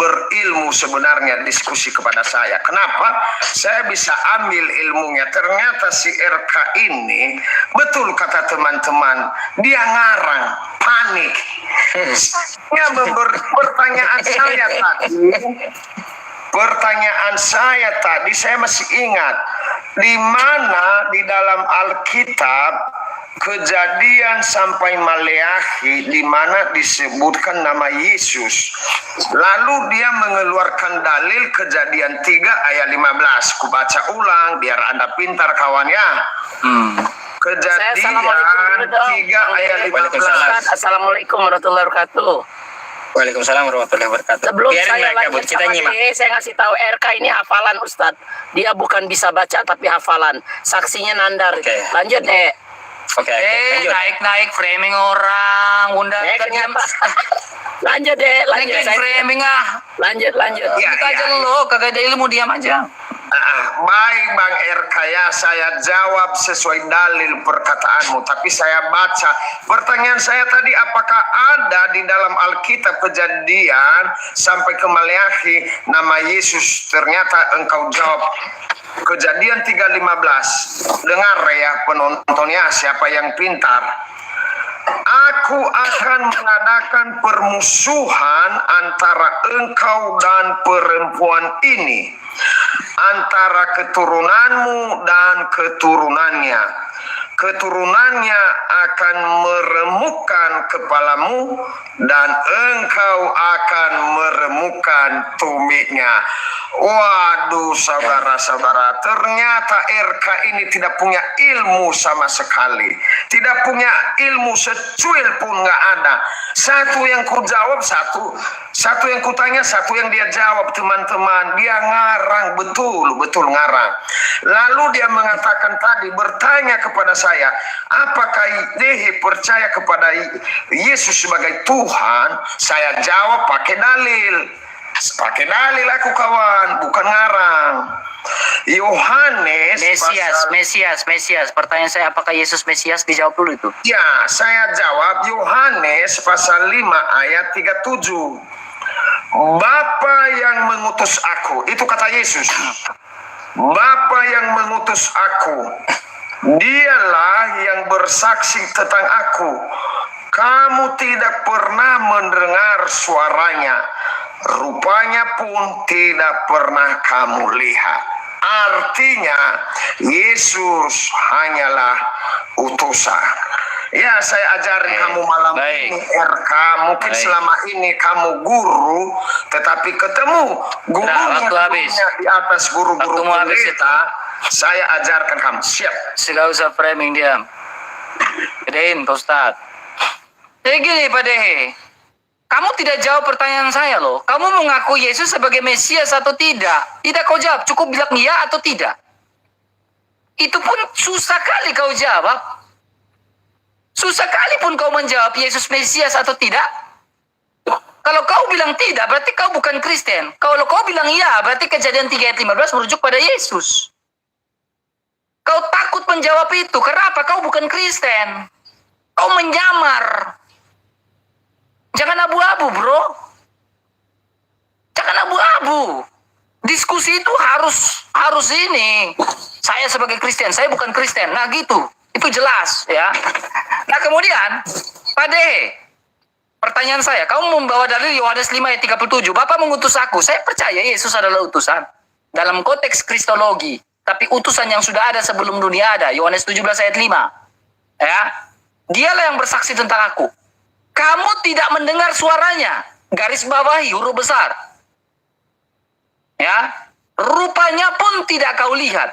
berilmu sebenarnya diskusi kepada saya. Kenapa? Saya bisa ambil ilmunya. Ternyata si RK ini, betul kata teman-teman, dia ngarang, panik. Dia pertanyaan saya tadi, saya masih ingat. Di mana di dalam Alkitab Kejadian sampai Maleakhi di mana disebutkan nama Yesus. Lalu dia mengeluarkan dalil Kejadian 3 ayat 15. Ku baca ulang biar Anda pintar kawan ya. Kejadian 3 ayat 15. Assalamualaikum warahmatullahi wabarakatuh. Waalaikumsalam warahmatullahi wabarakatuh. Sebelum Biarin saya mereka lanjut kita sama nyimak. dia, saya ngasih tahu RK ini hafalan Ustadz. Dia bukan bisa baca tapi hafalan. Saksinya Nandar. Oke. Lanjut Oke, lanjut. Naik framing orang. Unda kenapa? Lanjut lanjut. Naik framing ah. Lanjut. Ya, Kita aja ya. lo, kagak ada ilmu, diam aja. Baik Bang RK ya, saya jawab sesuai dalil perkataanmu. Tapi saya baca pertanyaan saya tadi, apakah ada di dalam Alkitab Kejadian sampai ke Maleakhi nama Yesus? Ternyata engkau jawab Kejadian 3:15. Dengar ya penontonnya, siapa yang pintar. Aku akan mengadakan permusuhan antara engkau dan perempuan ini, antara keturunanmu dan keturunannya. Keturunannya akan meremukkan kepalamu dan engkau akan meremukkan tumitnya. Waduh saudara-saudara, ternyata RK ini tidak punya ilmu sama sekali. Tidak punya ilmu secuil pun nggak ada. Satu yang ku jawab, satu yang ku tanya, satu yang dia jawab teman-teman. Dia ngarang, betul ngarang. Lalu dia mengatakan tadi, bertanya kepada saya, apakah Dehe percaya kepada Yesus sebagai Tuhan? Saya jawab pakai dalil. Pakai dalil aku kawan, bukan ngarang. Yohanes Mesias. Pertanyaan saya, apakah Yesus Mesias? Dijawab dulu itu. Ya, saya jawab Yohanes pasal 5 ayat 37. Bapa yang mengutus aku, itu kata Yesus. Bapa yang mengutus aku, dialah yang bersaksi tentang aku. Kamu tidak pernah mendengar suaranya, rupanya pun tidak pernah kamu lihat. Artinya Yesus hanyalah utusan. Ya, saya ajarin kamu malam Baik. ini RK. Mungkin Baik. selama ini kamu guru, tetapi ketemu gurunya waktu habis. di atas guru-guru Waktumu habis pendeta. Saya ajarkan kamu. Siap. Tidak usah framing, diam. Gedein Pak Ustadz. Jadi gini Pak Dehe, kamu tidak jawab pertanyaan saya loh. Kamu mengaku Yesus sebagai Mesias atau tidak? Tidak kau jawab, cukup bilang ya atau tidak. Itu pun susah kali kau jawab. Susah kali pun kau menjawab Yesus Mesias atau tidak. Kalau kau bilang tidak, berarti kau bukan Kristen. Kalau kau bilang ya, berarti Kejadian 3 ayat 15 merujuk pada Yesus. Kau takut menjawab itu. Kenapa? Kau bukan Kristen. Kau menyamar. Jangan abu-abu, bro. Jangan abu-abu. Diskusi itu harus ini. Saya sebagai Kristen, saya bukan Kristen. Nah gitu. Itu jelas ya. Nah kemudian, Pak Dehe, Pertanyaan saya, kamu membawa dalil Yohanes 5 ayat 37. Bapa mengutus aku. Saya percaya Yesus adalah utusan. Dalam konteks kristologi. Tapi utusan yang sudah ada sebelum dunia ada. Yohanes 17 ayat 5. Ya. Dialah yang bersaksi tentang aku. Kamu tidak mendengar suaranya. Garis bawahi huruf besar. Ya. Rupanya pun tidak kau lihat.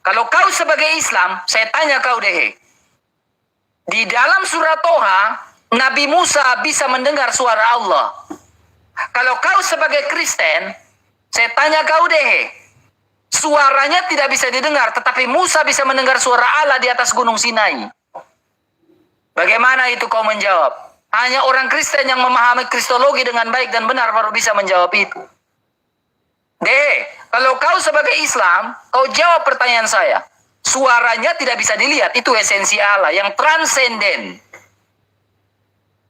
Kalau kau sebagai Islam, saya tanya kau deh. Di dalam surat Toha, Nabi Musa bisa mendengar suara Allah. Kalau kau sebagai Kristen, saya tanya kau deh. Suaranya tidak bisa didengar, tetapi Musa bisa mendengar suara Allah di atas gunung Sinai. Bagaimana itu kau menjawab? Hanya orang Kristen yang memahami kristologi dengan baik dan benar baru bisa menjawab itu. Kalau kau sebagai Islam, kau jawab pertanyaan saya. Suaranya tidak bisa dilihat, itu esensi Allah yang transenden.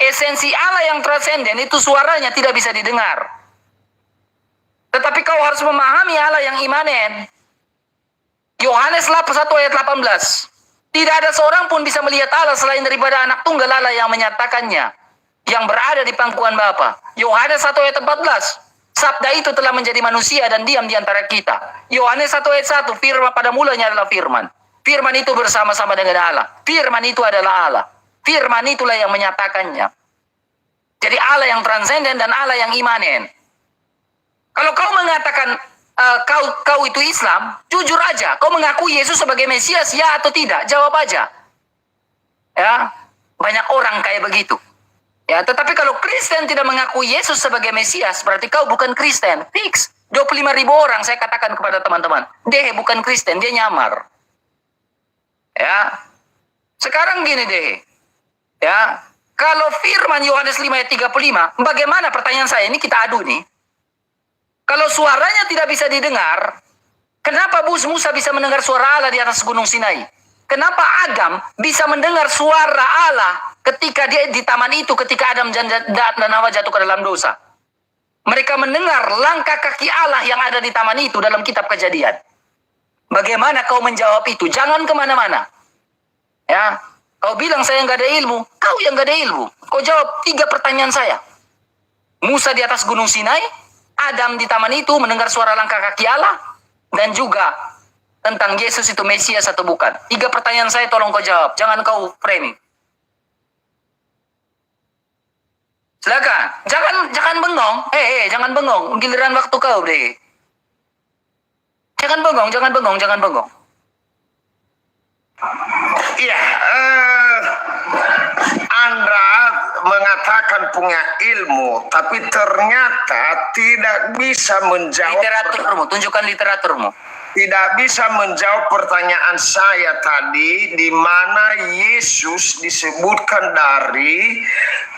Esensi Allah yang transenden itu suaranya tidak bisa didengar. Tetapi kau harus memahami Allah yang imanen. Yohanes 1 ayat 18. Tidak ada seorang pun bisa melihat Allah selain daripada anak tunggal Allah yang menyatakannya. Yang berada di pangkuan Bapa. Yohanes 1 ayat 14. Sabda itu telah menjadi manusia dan diam di antara kita. Yohanes 1 ayat 1. Firman pada mulanya adalah firman. Firman itu bersama-sama dengan Allah. Firman itu adalah Allah. Firman itulah yang menyatakannya. Jadi Allah yang transenden dan Allah yang imanen. Kalau kau mengatakan kau itu Islam, jujur aja. Kau mengaku Yesus sebagai Mesias, ya atau tidak? Jawab aja. Ya, banyak orang kayak begitu. Ya, tetapi kalau Kristen tidak mengaku Yesus sebagai Mesias, berarti kau bukan Kristen. Fix. 25.000 orang saya katakan kepada teman-teman. Dia bukan Kristen, dia nyamar. Ya. Sekarang gini deh. Ya. Kalau firman Yohanes 5 ayat 35, bagaimana pertanyaan saya? Ini kita adu nih. Kalau suaranya tidak bisa didengar, kenapa Musa bisa mendengar suara Allah di atas gunung Sinai? Kenapa Adam bisa mendengar suara Allah ketika dia di taman itu, ketika Adam dan Hawa jatuh ke dalam dosa? Mereka mendengar langkah kaki Allah yang ada di taman itu dalam kitab Kejadian. Bagaimana kau menjawab itu? Jangan kemana-mana. Ya, kau bilang saya nggak ada ilmu, kau yang nggak ada ilmu. Kau jawab 3 pertanyaan saya. Musa di atas gunung Sinai, Adam di taman itu mendengar suara langkah kaki Allah, dan juga tentang Yesus itu Mesias atau bukan. 3 pertanyaan saya tolong kau jawab. Jangan kau framing. Silakan. Jangan bengong. Jangan bengong. Giliran waktu kau deh. Jangan bengong. Iya, Anda mengatakan punya ilmu, tapi ternyata tidak bisa menjawab. Literaturmu, tunjukkan literaturmu. Tidak bisa menjawab pertanyaan saya tadi, di mana Yesus disebutkan dari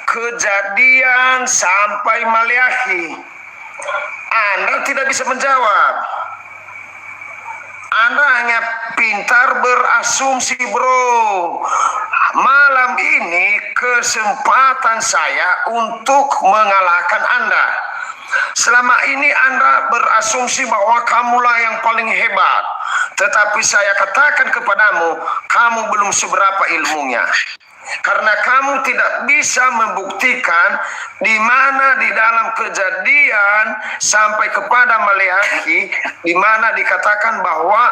Kejadian sampai Maleakhi. Anda tidak bisa menjawab. Anda hanya pintar berasumsi, bro. Malam ini kesempatan saya untuk mengalahkan Anda. Selama ini Anda berasumsi bahwa kamulah yang paling hebat. Tetapi saya katakan kepadamu, kamu belum seberapa ilmunya. Karena kamu tidak bisa membuktikan di mana di dalam Kejadian sampai kepada Maleakhi, di mana dikatakan bahwa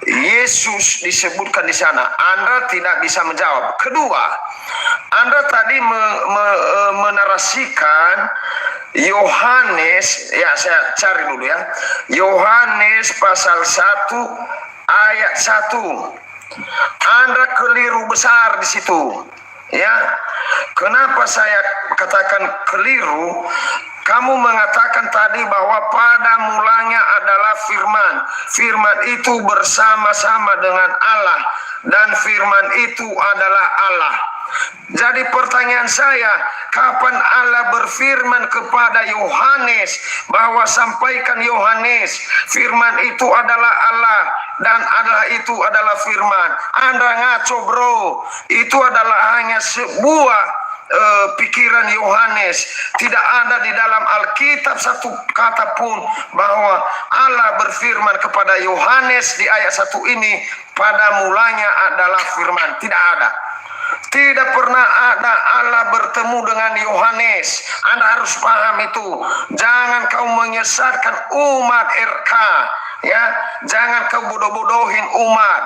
Yesus disebutkan di sana. Anda tidak bisa menjawab. Kedua, Anda tadi menarasikan Yohanes, ya saya cari dulu ya. Yohanes pasal 1 ayat 1. Anda keliru besar di situ. Ya. Kenapa saya katakan keliru? Kamu mengatakan tadi bahwa pada mulanya adalah firman. Firman itu bersama-sama dengan Allah, dan firman itu adalah Allah. Jadi pertanyaan saya, kapan Allah berfirman kepada Yohanes bahwa sampaikan Yohanes, firman itu adalah Allah dan Allah itu adalah firman? Anda ngaco, bro. Itu adalah hanya sebuah pikiran Yohanes. Tidak ada di dalam Alkitab satu kata pun bahwa Allah berfirman kepada Yohanes di ayat 1 ini, pada mulanya adalah firman. Tidak ada. Tidak pernah ada Allah bertemu dengan Yohanes. Anda harus paham itu. Jangan kau menyesatkan umat RK. Ya, jangan kau bodoh-bodohin umat.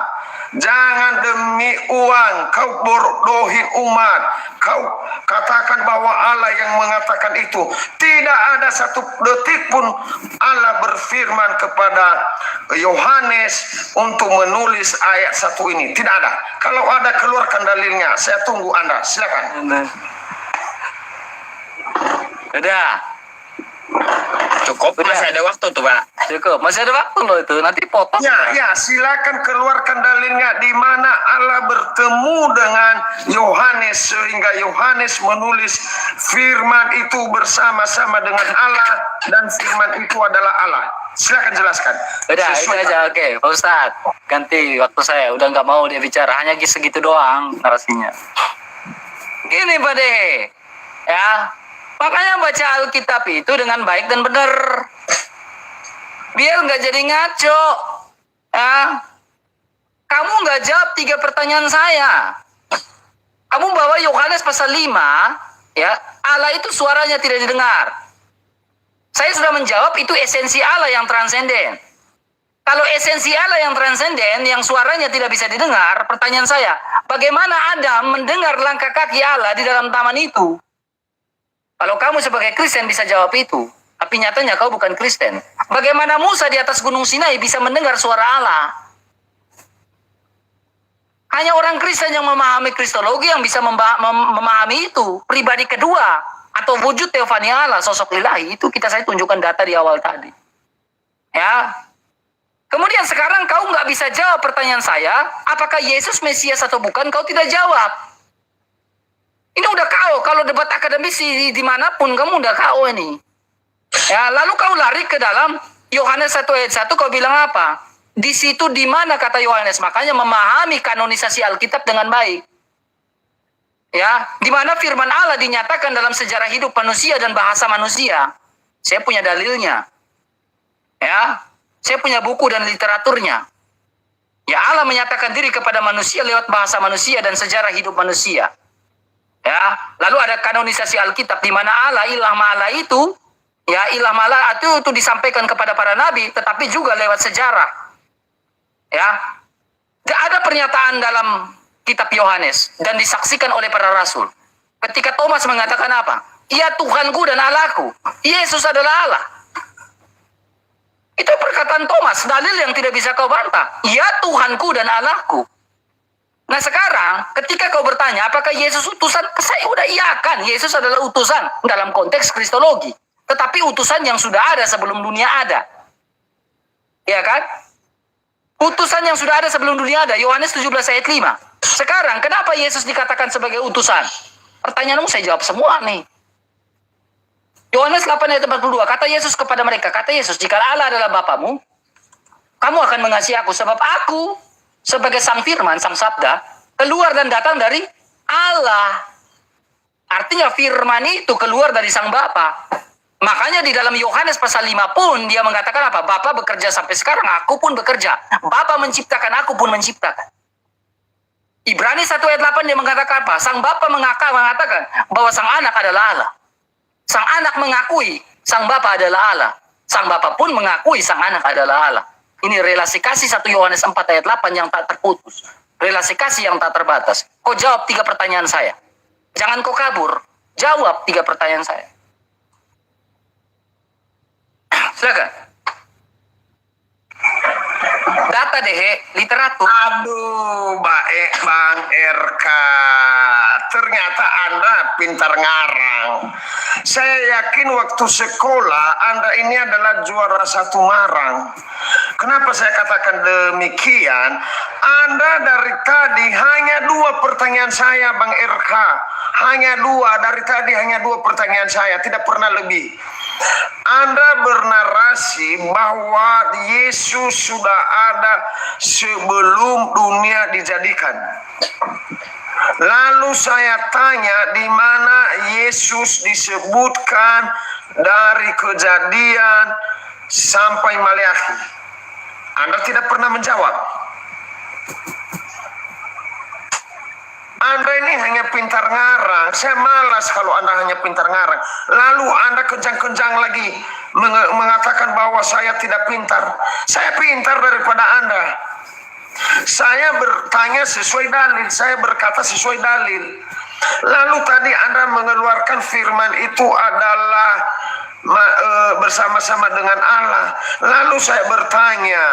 Jangan demi uang kau bodohin umat. Kau katakan bahwa Allah yang mengatakan itu. Tidak ada satu detik pun Allah berfirman kepada Yohanes untuk menulis ayat 1 ini. Tidak ada. Kalau ada, keluarkan dalilnya. Saya tunggu Anda. Silakan. Udah. Cukup, masih ada waktu tuh Pak. Cukup, masih ada waktu loh itu. Nanti potong. Ya, silakan keluarkan dalilnya di mana Allah bertemu dengan Yohanes sehingga Yohanes menulis firman itu bersama-sama dengan Allah dan firman itu adalah Allah. Silakan jelaskan. Udah, itu aja. Oke, Pak Ustadz. Ganti waktu saya. Udah nggak mau dia bicara. Hanya segitu doang narasinya. Gini Pak Dehe. Ya. Makanya baca Alkitab itu dengan baik dan benar. Biar nggak jadi ngaco. Ya. Kamu nggak jawab 3 pertanyaan saya. Kamu bawa Yohanes pasal 5. Ya, Allah itu suaranya tidak didengar. Saya sudah menjawab itu esensi Allah yang transenden. Kalau esensi Allah yang transenden, yang suaranya tidak bisa didengar, pertanyaan saya, bagaimana Adam mendengar langkah kaki Allah di dalam taman itu? Kalau kamu sebagai Kristen bisa jawab itu, tapi nyatanya kau bukan Kristen. Bagaimana Musa di atas Gunung Sinai bisa mendengar suara Allah? Hanya orang Kristen yang memahami Kristologi yang bisa memahami itu. Pribadi kedua, atau wujud teofania Allah, sosok ilahi, itu saya tunjukkan data di awal tadi. Ya. Kemudian sekarang kau nggak bisa jawab pertanyaan saya, apakah Yesus Mesias atau bukan, kau tidak jawab. Ini udah KO, kalau debat akademis dimanapun kamu udah KO ini. Ya, lalu kau lari ke dalam Yohanes 1 ayat 1, kau bilang apa? Di situ di mana kata Yohanes, makanya memahami kanonisasi Alkitab dengan baik. Ya, di mana firman Allah dinyatakan dalam sejarah hidup manusia dan bahasa manusia. Saya punya dalilnya. Ya, saya punya buku dan literaturnya. Ya, Allah menyatakan diri kepada manusia lewat bahasa manusia dan sejarah hidup manusia. Ya, lalu ada kanonisasi Alkitab di mana Allah, ilah ma'ala itu, ya ilah ma'ala itu disampaikan kepada para nabi, tetapi juga lewat sejarah. Ya, gak ada pernyataan dalam kitab Yohanes dan disaksikan oleh para rasul. Ketika Thomas mengatakan apa? Ya Tuhanku dan Allahku, Yesus adalah Allah. Itu perkataan Thomas, dalil yang tidak bisa kau bantah. Ya Tuhanku dan Allahku. Nah sekarang ketika kau bertanya apakah Yesus utusan, saya udah iyakan Yesus adalah utusan dalam konteks kristologi. Tetapi utusan yang sudah ada sebelum dunia ada. Ya kan? Utusan yang sudah ada sebelum dunia ada. Yohanes 17 ayat 5. Sekarang kenapa Yesus dikatakan sebagai utusan? Pertanyaanmu saya jawab semua nih. Yohanes 8 ayat 42. Kata Yesus kepada mereka. Kata Yesus, jika Allah adalah Bapamu, kamu akan mengasihi aku. Sebab aku sebagai sang firman, sang sabda, keluar dan datang dari Allah. Artinya firman itu keluar dari sang Bapa. Makanya di dalam Yohanes pasal 5 pun dia mengatakan apa? Bapa bekerja sampai sekarang, aku pun bekerja. Bapa menciptakan, aku pun menciptakan. Ibrani 1 ayat 8 dia mengatakan apa? Sang Bapa mengatakan bahwa sang anak adalah Allah. Sang anak mengakui sang Bapa adalah Allah. Sang Bapa pun mengakui sang anak adalah Allah. Ini relasi kasih 1 Yohanes 4 ayat 8 yang tak terputus. Relasi kasih yang tak terbatas. Kau jawab 3 pertanyaan saya. Jangan kau kabur. Jawab 3 pertanyaan saya. Silakan. Data deh, literatur. Aduh, baik Bang RK. Ternyata Anda pintar ngarang. Saya yakin waktu sekolah Anda ini adalah juara 1 marang. Kenapa saya katakan demikian? Anda dari tadi hanya 2 pertanyaan saya Bang RK. Hanya 2, dari tadi hanya 2 pertanyaan saya, tidak pernah lebih. Anda bernarasi bahwa Yesus sudah ada sebelum dunia dijadikan. Lalu saya tanya di mana Yesus disebutkan dari Kejadian sampai Maleakhi. Anda tidak pernah menjawab. Anda ini hanya pintar ngarang. Saya malas kalau Anda hanya pintar ngarang. Lalu Anda kejang-kejang lagi mengatakan bahwa saya tidak pintar. Saya pintar daripada Anda. Saya bertanya sesuai dalil. Saya berkata sesuai dalil. Lalu tadi Anda mengeluarkan firman itu adalah bersama-sama dengan Allah. Lalu saya bertanya,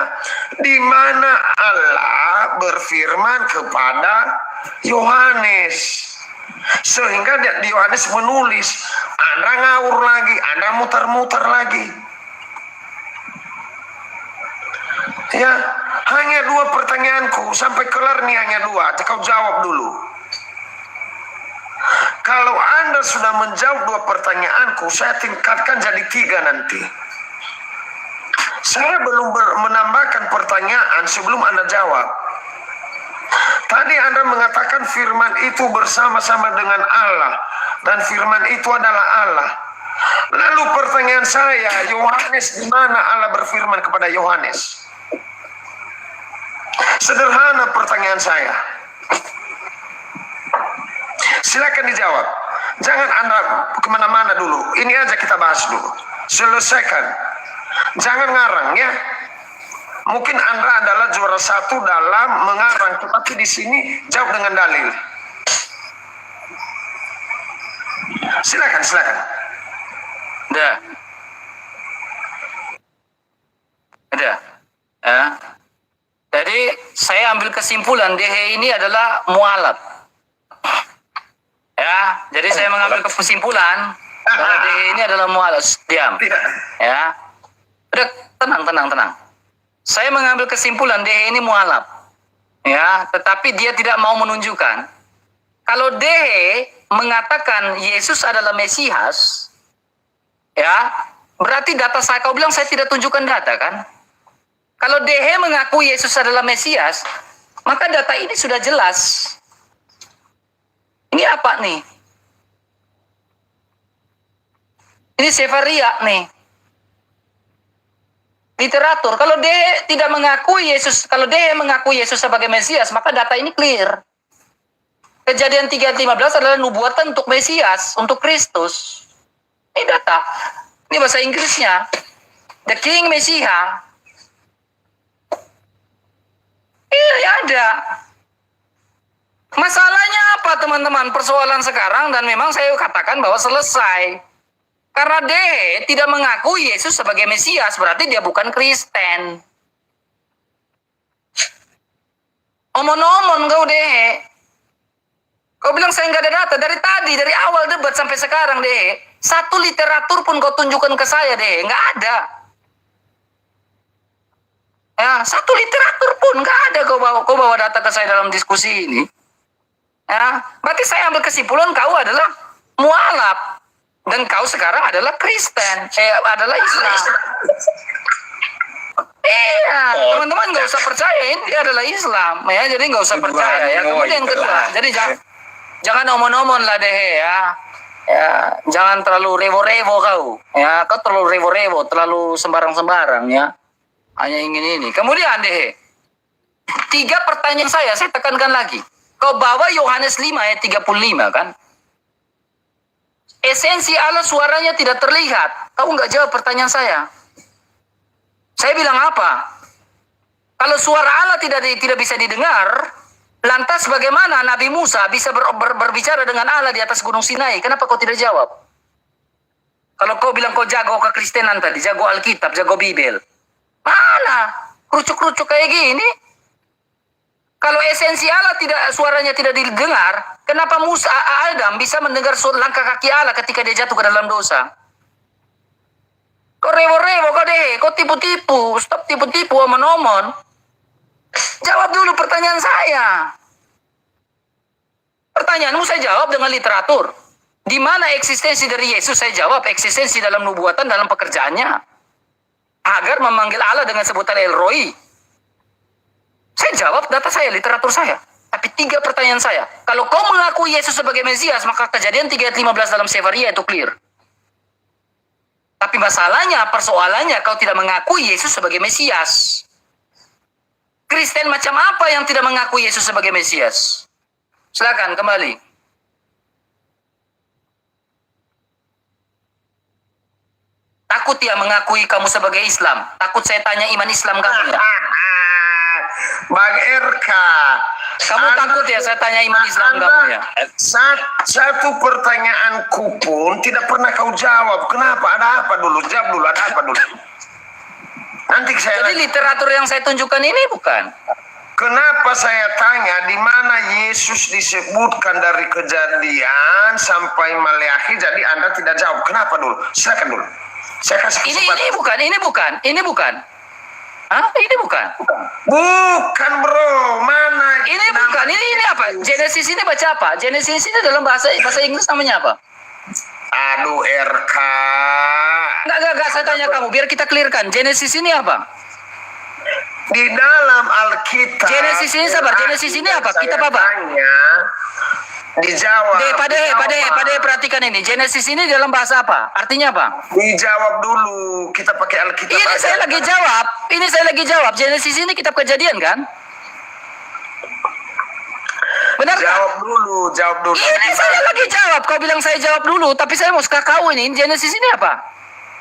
di mana Allah berfirman kepada Yohanes? Sehingga di Yohanes menulis, Anda ngawur lagi, Anda muter-muter lagi. Ya, hanya dua pertanyaanku, sampai kelar nih hanya dua. Kau jawab dulu. Kalau Anda sudah menjawab dua pertanyaanku, saya tingkatkan jadi 3 nanti. Saya belum menambahkan pertanyaan sebelum Anda jawab. Tadi Anda mengatakan firman itu bersama-sama dengan Allah. Dan firman itu adalah Allah. Lalu pertanyaan saya, Yohanes, di mana Allah berfirman kepada Yohanes? Sederhana pertanyaan saya. Silakan dijawab. Jangan Anda kemana-mana dulu. Ini aja kita bahas dulu. Selesaikan. Jangan ngarang ya. Mungkin Anda adalah juara 1 dalam mengarang, tetapi di sini jawab dengan dalil. Silakan. Udah. Ya. Jadi saya ambil kesimpulan DH ini adalah mualaf. Ya, jadi saya mengambil kesimpulan bahwa DH ini adalah mualaf. Diam. Ya. Udah, tenang. Saya mengambil kesimpulan DH ini mualaf. Ya, tetapi dia tidak mau menunjukkan. Kalau DH mengatakan Yesus adalah Mesias, ya, berarti data saya, kau bilang saya tidak tunjukkan data kan? Kalau DH mengaku Yesus adalah Mesias, maka data ini sudah jelas. Ini apa nih? Ini Sefaria nih. Literatur. Kalau DH tidak mengakui Yesus, kalau DH mengaku Yesus sebagai Mesias, maka data ini clear. Kejadian 3:15 adalah nubuatan untuk Mesias, untuk Kristus. Ini data. Ini bahasa Inggrisnya. The King Messiah. Ini ada. Masalahnya apa teman-teman? Persoalan sekarang, dan memang saya katakan bahwa selesai. Karena DH tidak mengakui Yesus sebagai Mesias, berarti dia bukan Kristen. Omon-omon kau DH. Kau bilang saya nggak ada data. Dari tadi, dari awal debat sampai sekarang DH. Satu literatur pun kau tunjukkan ke saya DH. Nggak ada. Ya, satu literatur pun nggak ada kau bawa data ke saya dalam diskusi ini. Ya, berarti saya ambil kesimpulan kau adalah mualaf dan kau sekarang adalah Kristen, adalah Islam. Iya, teman-teman nggak usah percayain dia adalah Islam, ya. Jadi nggak usah percaya ya. Kemudian kedua, jadi jangan omon-omon lah deh ya. Ya, jangan terlalu revo-revo kau. Ya, kau terlalu revo-revo, terlalu sembarang-sembarang ya. Hanya ingin ini. Kemudian deh, 3 pertanyaan saya tekankan lagi. Kau bawa Yohanes 5 ayat 35 kan? Esensi Allah suaranya tidak terlihat. Kau nggak jawab pertanyaan saya. Saya bilang apa? Kalau suara Allah tidak bisa didengar, lantas bagaimana Nabi Musa bisa berbicara dengan Allah di atas Gunung Sinai? Kenapa kau tidak jawab? Kalau kau bilang kau jago kekristenan tadi, jago Alkitab, jago Bibel. Mana? Kerucuk-kerucuk kayak gini. Kalau esensi Allah suaranya tidak didengar, kenapa Musa Adam bisa mendengar langkah kaki Allah ketika dia jatuh ke dalam dosa? Kau revo-revo kau deh, kau tipu-tipu, stop tipu-tipu omon-omon. Jawab dulu pertanyaan saya. Pertanyaanmu saya jawab dengan literatur. Di mana eksistensi dari Yesus? Saya jawab eksistensi dalam nubuatan, dalam pekerjaannya. Agar memanggil Allah dengan sebutan El Roi. Saya jawab data saya, literatur saya. Tapi 3 pertanyaan saya. Kalau kau mengaku Yesus sebagai Mesias, maka Kejadian 3:15 dalam Sefaria itu clear. Tapi masalahnya, persoalannya kau tidak mengaku Yesus sebagai Mesias. Kristen macam apa yang tidak mengaku Yesus sebagai Mesias? Silakan kembali. Takut ya mengakui kamu sebagai Islam? Takut saya tanya iman Islam kamu ya? Bang RK, Kamu takut ya saya tanya iman Islam kamu ya? Satu pertanyaanku pun tidak pernah kau jawab. Kenapa? Ada apa dulu? Jawab dulu, ada apa dulu? Nanti saya Jadi literatur yang saya tunjukkan ini bukan? Kenapa saya tanya di mana Yesus disebutkan dari Kejadian sampai Maleakhi, jadi Anda tidak jawab. Kenapa dulu? Silakan dulu. Saya kasih kesempatan. Ini bukan. Hah? Ini bukan. Bukan bro, mana? Ini bukan. Ini apa? Genesis ini baca apa? Genesis ini dalam bahasa Inggris namanya apa? Aduh RK. Enggak, saya tanya kamu, biar kita clearkan. Genesis ini apa? Di dalam Alkitab. Genesis ini sabar, Genesis ini apa? Kitab apa? Tanya, dijawab. Pada perhatikan ini. Genesis ini dalam bahasa apa? Artinya apa? Dijawab dulu. Kita pakai Alkitab. Ini aja. saya lagi jawab. Genesis ini kitab Kejadian kan? Benar nggak? Jawab dulu. Ini saya lagi jawab. Kau bilang saya jawab dulu, tapi saya mau suka kau ini. Genesis ini apa?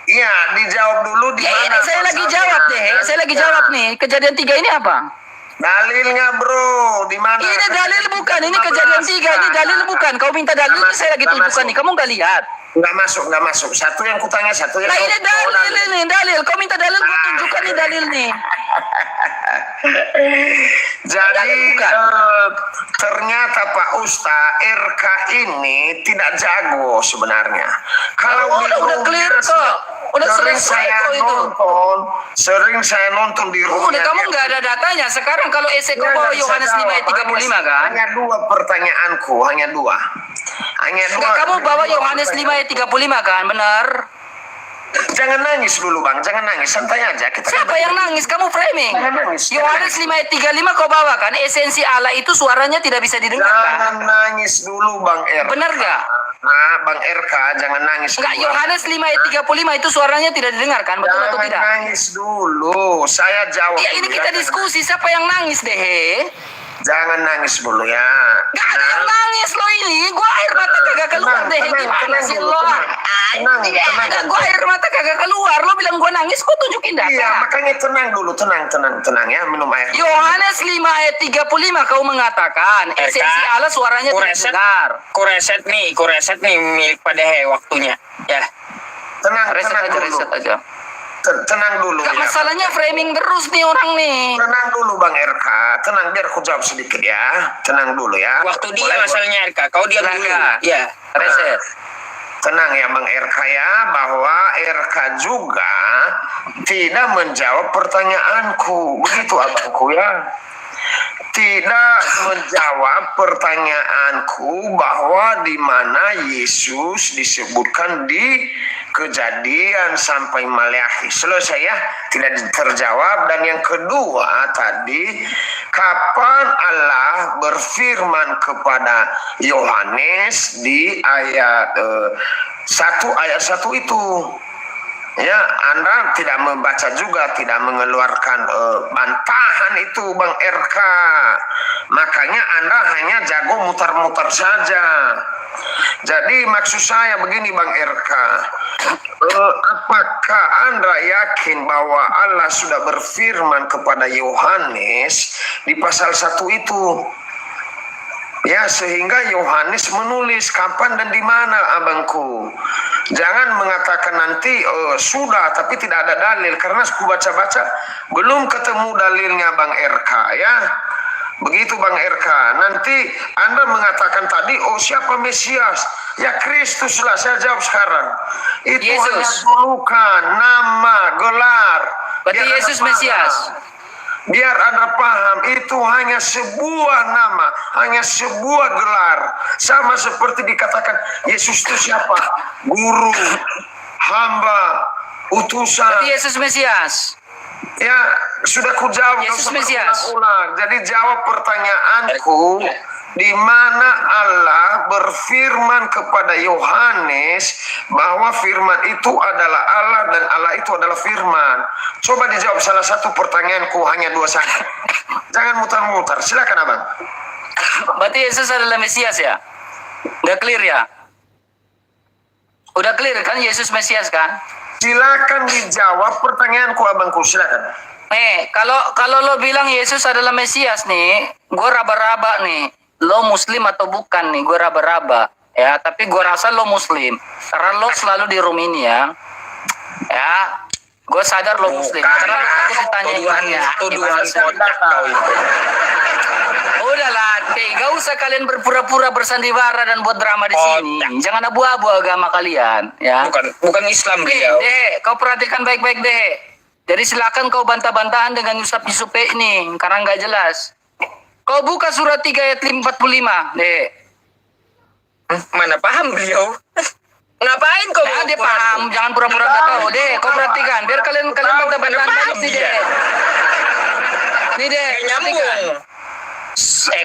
Iya, dijawab dulu di Ya mana? ini saya lagi jawab deh. Saya lagi jawab nih. Kejadian 3 ini apa? Dalilnya bro, di mana? Ini dalil bukan. Ini Kejadian 3. Ini dalil bukan. Kau minta dalil, ini saya lagi tunjukkan nih. Kamu nggak lihat? Nggak masuk. Satu yang kutanya, satu yang Nah ini dalil. Kau minta dalil, kau tunjukkan nih dalil nih. Jadi Bukan. ternyata Pak Ustaz RK ini tidak jago sebenarnya. Kalau di udah clear kok. Udah sering selesai saya kok itu. sering saya nonton di rumah. Udah kamu nggak ada datanya. Sekarang kalau esai kau bawa Yohanes 5 ayat 35 kan? Hanya dua pertanyaanku, hanya dua. Enggak, kamu bawa Yohanes 5 ayat 35 kan? Benar? Jangan nangis dulu bang, jangan nangis, santai aja. Siapa yang nangis? Kamu framing. Jangan nangis. Yohanes 5 ayat 35 kau bawa kan? Esensi Allah itu suaranya tidak bisa didengar kan? Jangan nangis dulu bang RK. Benar nggak? Nah, bang RK jangan nangis. Enggak, dulu. Yohanes 5 ayat 35 itu suaranya tidak didengarkan, betul atau Jangan tidak? nangis dulu, saya jawab. Ya ini dulu kita ya. diskusi, siapa yang nangis deh? Jangan nangis dulu ya. Gak ada yang nangis lo ini, gua air mata kagak keluar deh. Gimana sih lo? Tenang. Gua air mata kagak keluar, lo bilang gua nangis, gua tunjukin Iya, data. makanya tenang dulu, tenang ya, minum air. Yohanes 5 ayat 35 kau mengatakan esensi Allah suaranya tidak dengar. Kureset nih milik pada waktunya. Ya. Tenang Reset dulu. aja. Tenang dulu Gak ya. masalahnya framing terus nih orang nih. Tenang dulu Bang RK, tenang biar aku jawab sedikit ya. Tenang dulu ya. Waktu dia Boleh, masalahnya RK, kau diam dulu. Silakan. Ya. Reset. Tenang ya Bang RK ya, bahwa RK juga tidak menjawab pertanyaanku. Begitu abangku ya. Tidak menjawab pertanyaanku bahwa di mana Yesus disebutkan di Kejadian sampai Maleakhi. Selesai ya, tidak terjawab. Dan yang kedua tadi, kapan Allah berfirman kepada Yohanes di ayat 1 itu? Ya, Anda tidak membaca juga, tidak mengeluarkan bantahan itu Bang RK. Makanya Anda hanya jago mutar-mutar saja. Jadi maksud saya begini Bang RK. Apakah Anda yakin bahwa Allah sudah berfirman kepada Yohanes di pasal 1 itu? Ya, sehingga Yohanes menulis kapan dan di mana abangku. Jangan mengatakan nanti sudah tapi tidak ada dalil, karena aku baca-baca belum ketemu dalilnya Bang RK ya. Begitu Bang RK. Nanti Anda mengatakan tadi, oh siapa Mesias? Ya Kristus lah, saya jawab sekarang. Itu Yesus. hanya julukan, nama, gelar. Berarti Biar Yesus Anda Mesias. paham. Biar Anda paham, itu hanya sebuah nama, hanya sebuah gelar. Sama seperti dikatakan, Yesus itu siapa? Guru, hamba, utusan. Berarti Yesus Mesias. Ya, sudah ku jawab. Yesus nggak usah Mesias. berulang-ulang. Jadi jawab pertanyaanku, di mana Allah berfirman kepada Yohanes bahwa firman itu adalah Allah dan Allah itu adalah firman. Coba dijawab salah satu pertanyaanku, hanya 2 saja. Jangan mutar-mutar. Silakan Abang. Berarti Yesus adalah Mesias ya? Udah clear ya? Udah clear kan Yesus Mesias kan? Silakan dijawab pertanyaanku abangku, silakan. Kalau lo bilang Yesus adalah Mesias nih, gue raba-raba nih. Lo Muslim atau bukan nih? Gue raba-raba. Ya, tapi gue rasa lo Muslim. Karena lo selalu di room ini ya. Ya, gue sadar lo Muslim. Karena lo takut ditanya Tuduhan kau itu. Udahlah, gak usah kalian berpura-pura bersandiwara dan buat drama di sini. Jangan abu-abu agama kalian, ya. Bukan Islam beliau. Kau perhatikan baik-baik deh. Jadi silakan kau bantah-bantahan dengan Yusuf ini, karena nggak jelas. Kau buka surat 3 ayat 45, deh. Mana paham beliau? Ngapain kau? Nah, dia paham, jangan pura-pura nggak tahu, deh. Kau perhatikan, biar kalian bantah-bantahan balik nih, deh. Nih, deh. Nyambung.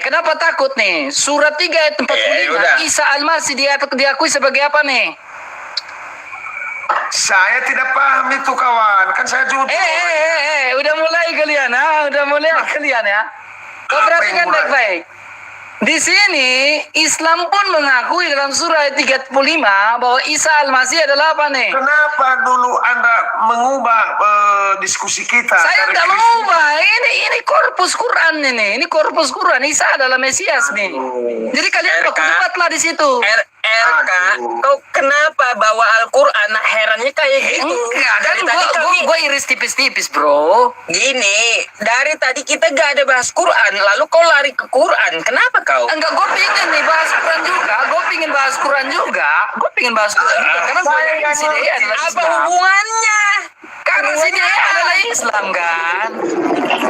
Kenapa takut nih? Surat 3 ayat 45, Isa Al-Masih diakui sebagai apa nih? Saya tidak paham itu kawan, kan saya jujur. Udah mulai kalian, ya. Kau perhatikan baik-baik. Di sini Islam pun mengakui dalam surah 35 bahwa Isa Al-Masih adalah apa nih? Kenapa dulu Anda mengubah diskusi kita? Saya tidak mengubah. Ini korpus Quran ini. Ini korpus Quran. Isa adalah Mesias nih. Jadi kalian berdebatlah di situ. Kau kenapa bawa Al-Quran? Herannya kayak gitu. Enggak, Dari kan tadi gue iris tipis-tipis, bro. Gini, dari tadi kita gak ada bahas Quran, lalu kau lari ke Quran. Kenapa kau? Enggak, gue pingin nih bahas Quran juga. Gue pingin bahas Quran juga. Karena gue yakin si Dea adalah Apa Islam. hubungannya? Karena si Dea adalah Islam kan.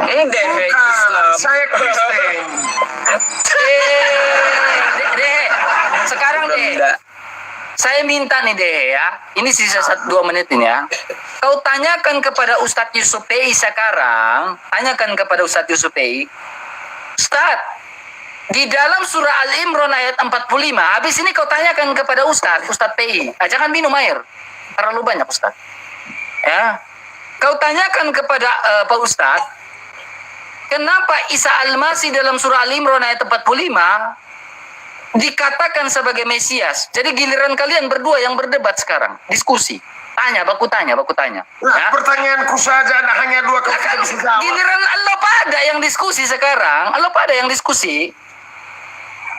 Islam. Saya Kristen. Deh. Sekarang deh. Saya minta nih deh ya. Ini sisa 2 menit ini ya. Kau tanyakan kepada Ustadz Yusupei sekarang. Tanyakan kepada Ustadz Yusupei. Ustadz, di dalam surah Al-Imran ayat 45, habis ini kau tanyakan kepada Ustadz PI. Jangan minum air. Terlalu banyak Ustadz. Ya. Kau tanyakan kepada Pak Ustadz, kenapa Isa Al-Masih dalam surah Al-Imran ayat 45 dikatakan sebagai Mesias? Jadi giliran kalian berdua yang berdebat sekarang, diskusi. Baku tanya. Nah, Ya. pertanyaanku saja ada hanya 2 kali kita bisa jawab. Giliran lo pada yang diskusi sekarang,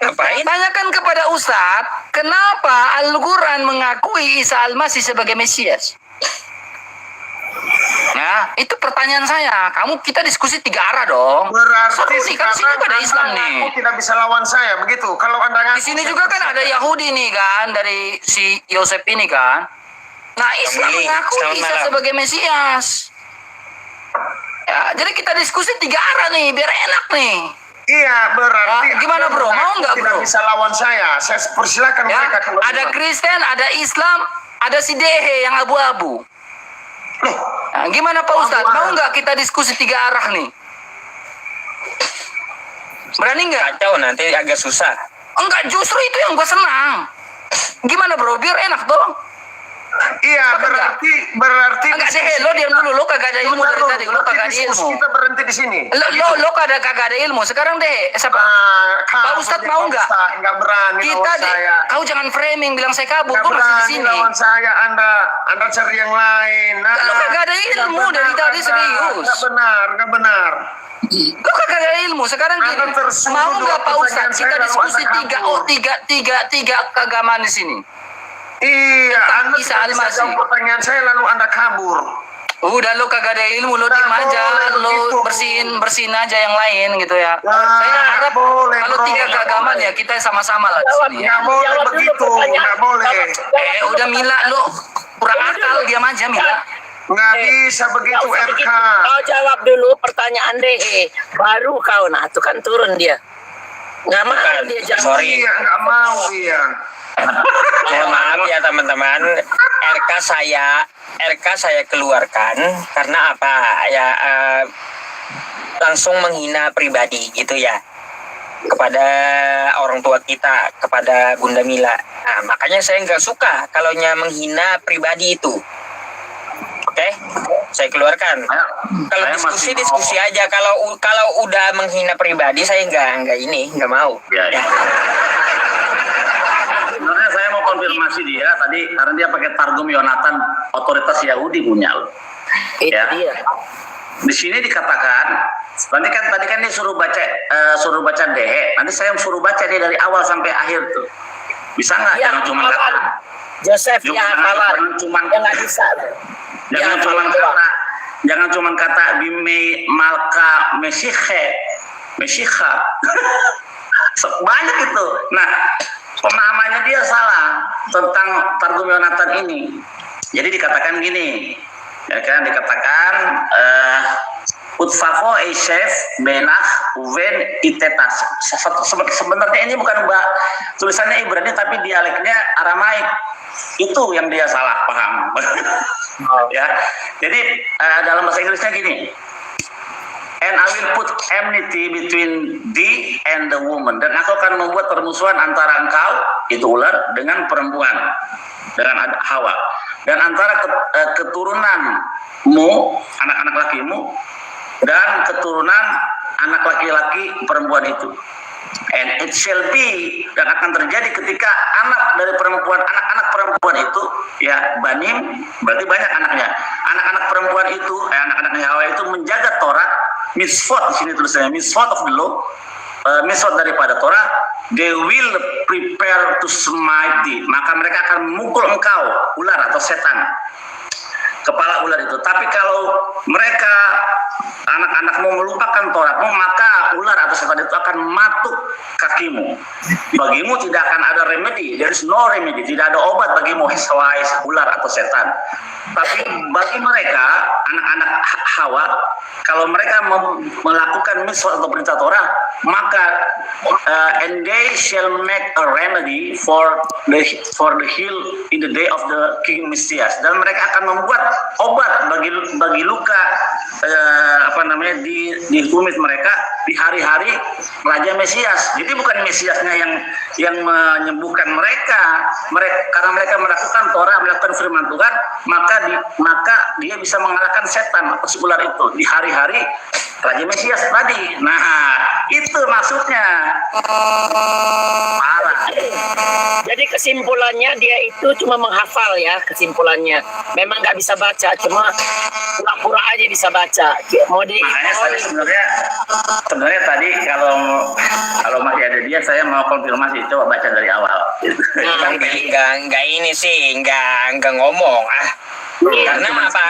Ngapain? Tanyakan kepada Ustadz, kenapa Al-Quran mengakui Isa Al-Masih sebagai Mesias? Nah, itu pertanyaan saya. Kita diskusi 3 arah dong. Berarti Seru nih, kan sini juga ada Islam nih. Anda tidak bisa lawan saya, begitu. Kalau Anda Di sini juga kan ada Yahudi nih kan, dari si Yosef ini kan. Nah, Islam mengakui Isa sebagai Mesias. Ya, jadi kita diskusi 3 arah nih, biar enak nih. Iya, berarti Gimana, bro? Mau nggak, bro? Tidak bisa lawan saya. Saya persilakan Ya, mereka keluar. ada Kristen, ada Islam, ada si Dehe yang abu-abu. Nah, gimana Pak Ustadz? Mau nggak kita diskusi 3 arah nih? Berani nggak? Kacau, nanti agak susah. Enggak, justru itu yang gue senang. Gimana bro? Biar enak dong. Iya, berarti Enggak deh, lo diam dulu. Lo kagak ada ilmu dari tadi. Lo kagak ada ilmu. Kita berhenti di sini. Lo kagak ada ilmu. Sekarang deh, siapa? Pak Ustadz mau nggak? Enggak berani Kita lawan saya. kau jangan framing bilang saya kabur. Enggak Gue masih di berani sini. lawan saya. Anda cari yang lain. Lo kagak ada ilmu dari tadi, serius. Enggak benar. Lo kagak ada ilmu. Sekarang gini, Anda tersuruh mau nggak Pak Ustadz? Kita saya, lalu diskusi Anda tiga keagamaan di sini. Iya, Tentang Anda Isa tidak bisa Al-Masih. jawab pertanyaan saya lalu Anda kabur. Udah lo kagak ada ilmu, lo diem aja, lo bersihin aja yang lain gitu ya. Saya harap boleh, kalau bro. 3 keagamaan ya kita sama-sama lah di sini ya. Nggak boleh begitu, nggak boleh. Udah Mila, lo kurang akal, diam aja Mila. Nggak bisa begitu, RK. Kau jawab dulu pertanyaan deh. Baru kau, nah itu kan turun dia. Nggak mau dia jawab. Sorry. Iya, nggak mau iya. Mohon maaf ya teman-teman, RK saya keluarkan karena apa ya, langsung menghina pribadi gitu ya kepada orang tua kita, kepada Bunda Mila. Nah, makanya saya nggak suka kalau menghina pribadi itu. Oke, saya keluarkan. Kalau Saya masih diskusi aja. Kalau udah menghina pribadi, saya nggak mau. Ya. Sebenarnya saya mau konfirmasi dia tadi karena dia pakai Targum Yonatan, otoritas Yahudi punya loh. Itu Ya. dia. Di sini dikatakan, tadi kan dia suruh baca dehe. Nanti saya suruh baca dia dari awal sampai akhir tuh. Bisa nggak? Ya, Jangan cuma hafalan. Joseph Jangan- ya hafalan. jangan cuman- Ya nggak bisa. jangan cuma kata bime malka mesiha. Banyak itu. Nah, pemahamannya dia salah tentang Targum Yonatan ini. Jadi dikatakan gini, ya kan, dikatakan Utfafo Esef Benach Uven Itetas. Sebenarnya ini bukan tulisannya Ibrani tapi dialeknya Aramaik. Itu yang dia salah paham. Ya. Jadi dalam bahasa Inggrisnya gini. And I will put enmity between thee and the woman. Dan aku akan membuat permusuhan antara engkau, itu ular, dengan perempuan, dengan Hawa. Dan antara keturunanmu, anak-anak lakimu, dan keturunan anak laki-laki perempuan itu. And it shall be, dan akan terjadi ketika anak-anak perempuan itu, ya banim, berarti banyak anaknya. Anak-anak perempuan itu, anak-anaknya Hawa itu menjaga Taurat, mitzvot di sini tulisannya, mitzvot of the law, mitzvot daripada Torah, they will prepare to smite thee. Maka mereka akan memukul engkau, ular atau setan, kepala ular itu. Tapi kalau mereka anak-anakmu melupakan Tauratmu, maka ular atau setan itu akan matuk kakimu. Bagimu tidak akan ada remedy. There is no remedy. Tidak ada obat bagimu, wahai ular atau setan. Tapi bagi mereka, anak-anak Hawa, kalau mereka melakukan mitzvah atau perintah Torah, maka and they shall make a remedy for the heal in the day of the King Messias. Dan mereka akan membuat obat bagi luka di tumit mereka di hari-hari Raja Mesias. Jadi bukan Mesiasnya yang menyembuhkan mereka karena mereka melakukan Torah, melakukan firman Tuhan, maka dia bisa mengalahkan setan atau si ular itu di hari-hari Raja Mesias tadi. Nah, itu maksudnya. Parah. Jadi kesimpulannya dia itu cuma menghafal ya, kesimpulannya. Memang nggak bisa baca, cuma pura-pura aja bisa baca. Makanya saya sebenarnya tadi kalau masih ada dia, saya mau konfirmasi, coba baca dari awal. Bang Billy nggak ini sih, nggak ngomong. Karena apa?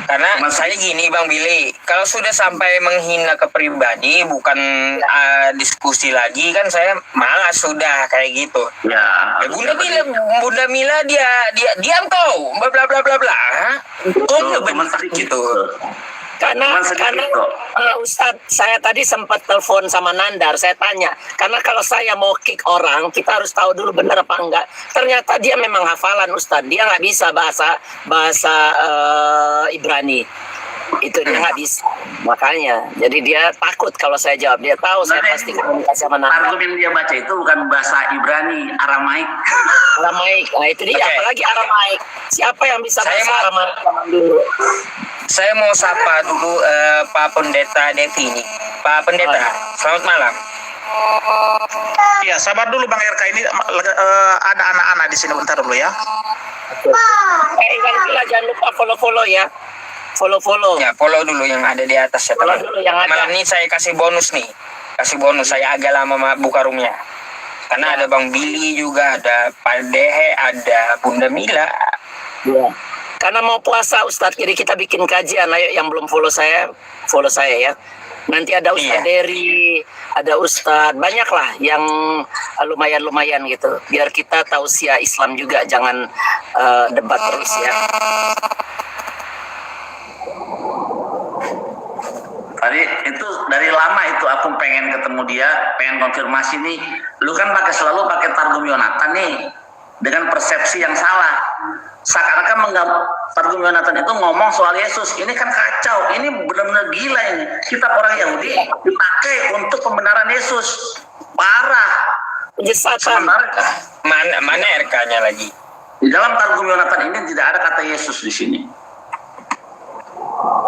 Karena saya gini Bang Billy, kalau sudah sampai menghina ke pribadi, bukan diskusi lagi, kan saya malas sudah kayak gitu. Ya. Bunda Mila dia diam kau, bla bla bla bla bla. Tuh Teman sedikit gitu. Karena Ustadz, saya tadi sempat telepon sama Nandar, saya tanya, karena kalau saya mau kick orang, kita harus tahu dulu benar apa enggak. Ternyata dia memang hafalan Ustadz, dia nggak bisa bahasa Ibrani. Itu dia nggak bisa, makanya jadi dia takut kalau saya jawab. Dia tahu saya pasti komunikasi sama Nandar. Targum yang dia baca itu bukan bahasa Ibrani, Aramaik. Aramaik, nah itu dia. Oke. Apalagi Aramaik. Siapa yang bisa Saya bahasa mau- Aramaik zaman dulu? Saya mau sapa dulu Pak Pendeta Devi ini. Pak Pendeta, selamat malam. Iya, sabar dulu Bang RK, ini ada anak-anak di sini, bentar dulu ya. Ingat pula jangan lupa follow ya. Follow. Ya, follow dulu yang ada di atas ya. Follow teman. dulu yang ada. Malam ini saya kasih bonus nih. Saya agak lama buka roomnya. Karena ada Bang Billy juga, ada Pak Dehe, ada Bunda Mila. Ya. Karena mau puasa Ustadz, jadi kita bikin kajian. Ayo yang belum follow saya ya. Nanti ada Ustadz Iya. Dery, ada Ustadz, banyak lah yang lumayan gitu. Biar kita tausiah Islam juga, jangan debat terus ya. Tadi itu dari lama itu aku pengen ketemu dia, pengen konfirmasi nih. Lu kan selalu pakai Targum Yonatan nih, dengan persepsi yang salah. Seakan-akan Targum Yonatan itu ngomong soal Yesus. Ini kan kacau, ini benar-benar gila ini. Kitab orang Yahudi dipakai untuk pembenaran Yesus. Parah. Penyesatan. Sementara Mana RK-nya lagi? Di dalam Targum Yonatan ini tidak ada kata Yesus di sini.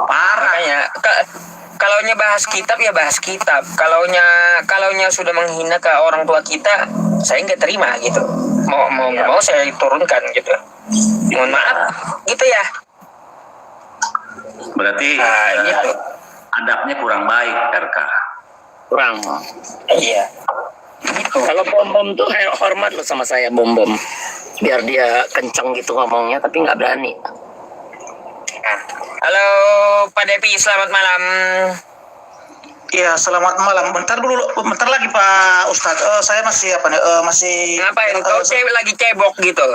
Parah. Makanya kalaunya bahas kitab ya bahas kitab. Kalaunya sudah menghina ke orang tua kita, saya nggak terima gitu. Mau saya turunkan gitu. Mohon maaf gitu ya. Berarti Gitu. adabnya kurang baik, RK. Kurang. Iya. Gitu. Kalau bom tuh hormat lo sama saya bom. Biar dia kenceng gitu ngomongnya, tapi nggak berani. Nah, halo Pak Depi, selamat malam. Iya, selamat malam. Bentar lagi Pak Ustadz. Saya masih masih. Ngapain? Kau lagi cebok gitu?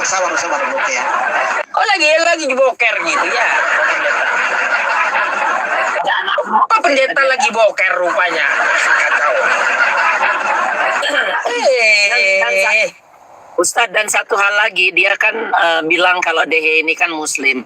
Sabar oke ya. Oh lagi boker gitu ya? Pak pendeta lagi boker rupanya. Kacau. Ustadz, dan satu hal lagi, dia kan bilang kalau DH ini kan Muslim.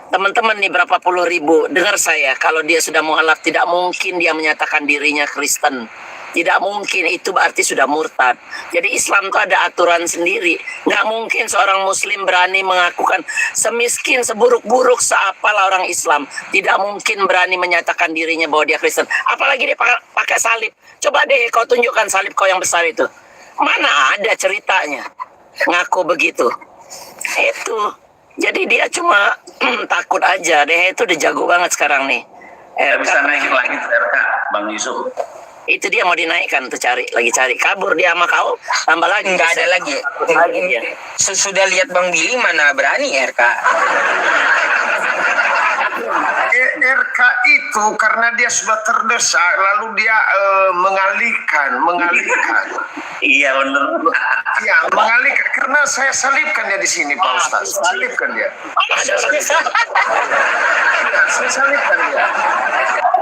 Teman-teman nih berapa puluh ribu, dengar saya, kalau dia sudah mualaf tidak mungkin dia menyatakan dirinya Kristen. Tidak mungkin, itu berarti sudah murtad. Jadi Islam itu ada aturan sendiri. Nggak mungkin seorang Muslim berani mengakukan semiskin, seburuk-buruk, seapalah orang Islam. Tidak mungkin berani menyatakan dirinya bahwa dia Kristen. Apalagi dia pakai salib. Coba deh kau tunjukkan salib kau yang besar itu. Mana ada ceritanya ngaku begitu. Itu. Jadi dia cuma takut aja. Dia itu udah jago banget sekarang nih. Tidak bisa naik lagi RK, Bang Yusuf. Itu dia mau dinaikkan tuh, lagi cari kabur dia sama kau, tambah lagi Nggak ada lagi. dia. Sudah lihat Bang Billy mana berani RK. RK itu karena dia sudah terdesak lalu dia mengalihkan. Iya benar. Ya, mengalihkan karena saya salibkan dia di sini Pak Ustaz. Salibkan dia. Ya, saya salibkan dia.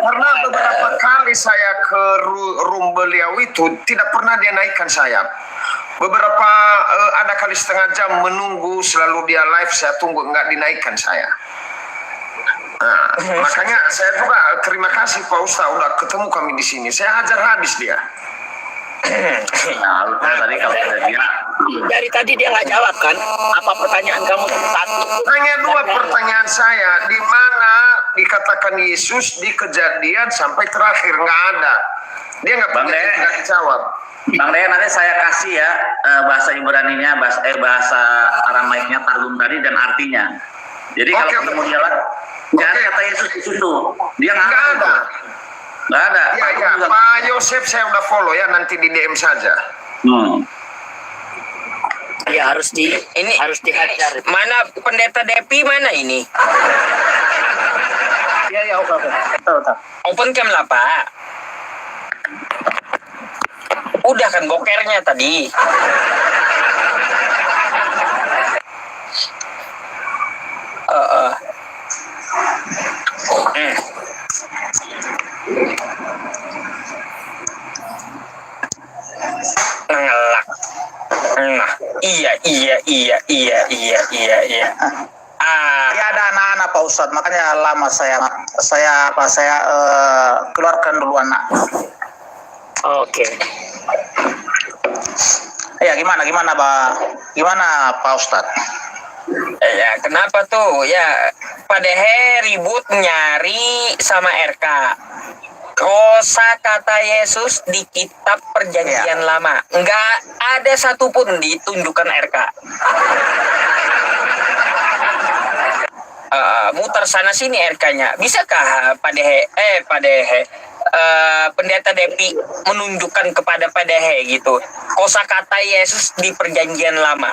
Karena beberapa kali saya ke room beliau itu tidak pernah dia naikkan sayap. Beberapa ada kali setengah jam menunggu, selalu dia live, saya tunggu nggak dinaikkan saya. Nah, makanya saya juga terima kasih Pak Ustaz udah ketemu kami di sini. Saya hajar habis dia. Nah, tadi kalau ada dia. Dari tadi dia nggak jawab kan? Apa pertanyaan kamu satu? Hanya dua pertanyaan saya, di mana dikatakan Yesus di Kejadian sampai terakhir nggak ada. Dia nggak Bang punya, De. nggak dijawab. Bang Dea, nanti saya kasih ya bahasa Ibraninya, bahasa Aramaiknya, Targum tadi dan artinya. Jadi kalau Oke. ketemu dia lagi, nggak ada kata Yesus di situ. Dia Nggak ada. Nggak ada. Ya, ya, Pak Yosef saya udah follow ya, nanti di DM saja. Ya harus dihajar. Mana pendeta Depi mana ini? Iya, oke. Betul. Open cam lah Pak. Udah kan bokernya tadi. Ngelak. Nah, iya. Ya ada anak-anak Pak Ustadz, makanya lama saya keluarkan dulu anak. Oke. Ya gimana Pak Ustadz? Ya, kenapa tuh? Ya, Padehe ribut nyari sama RK. Kosa kata Yesus di kitab Perjanjian Lama. Nggak ada satupun ditunjukkan RK. Muter sana sini RK-nya. Bisakah Padehe pendeta Depi menunjukkan kepada Padehe gitu kosa kata Yesus di Perjanjian Lama?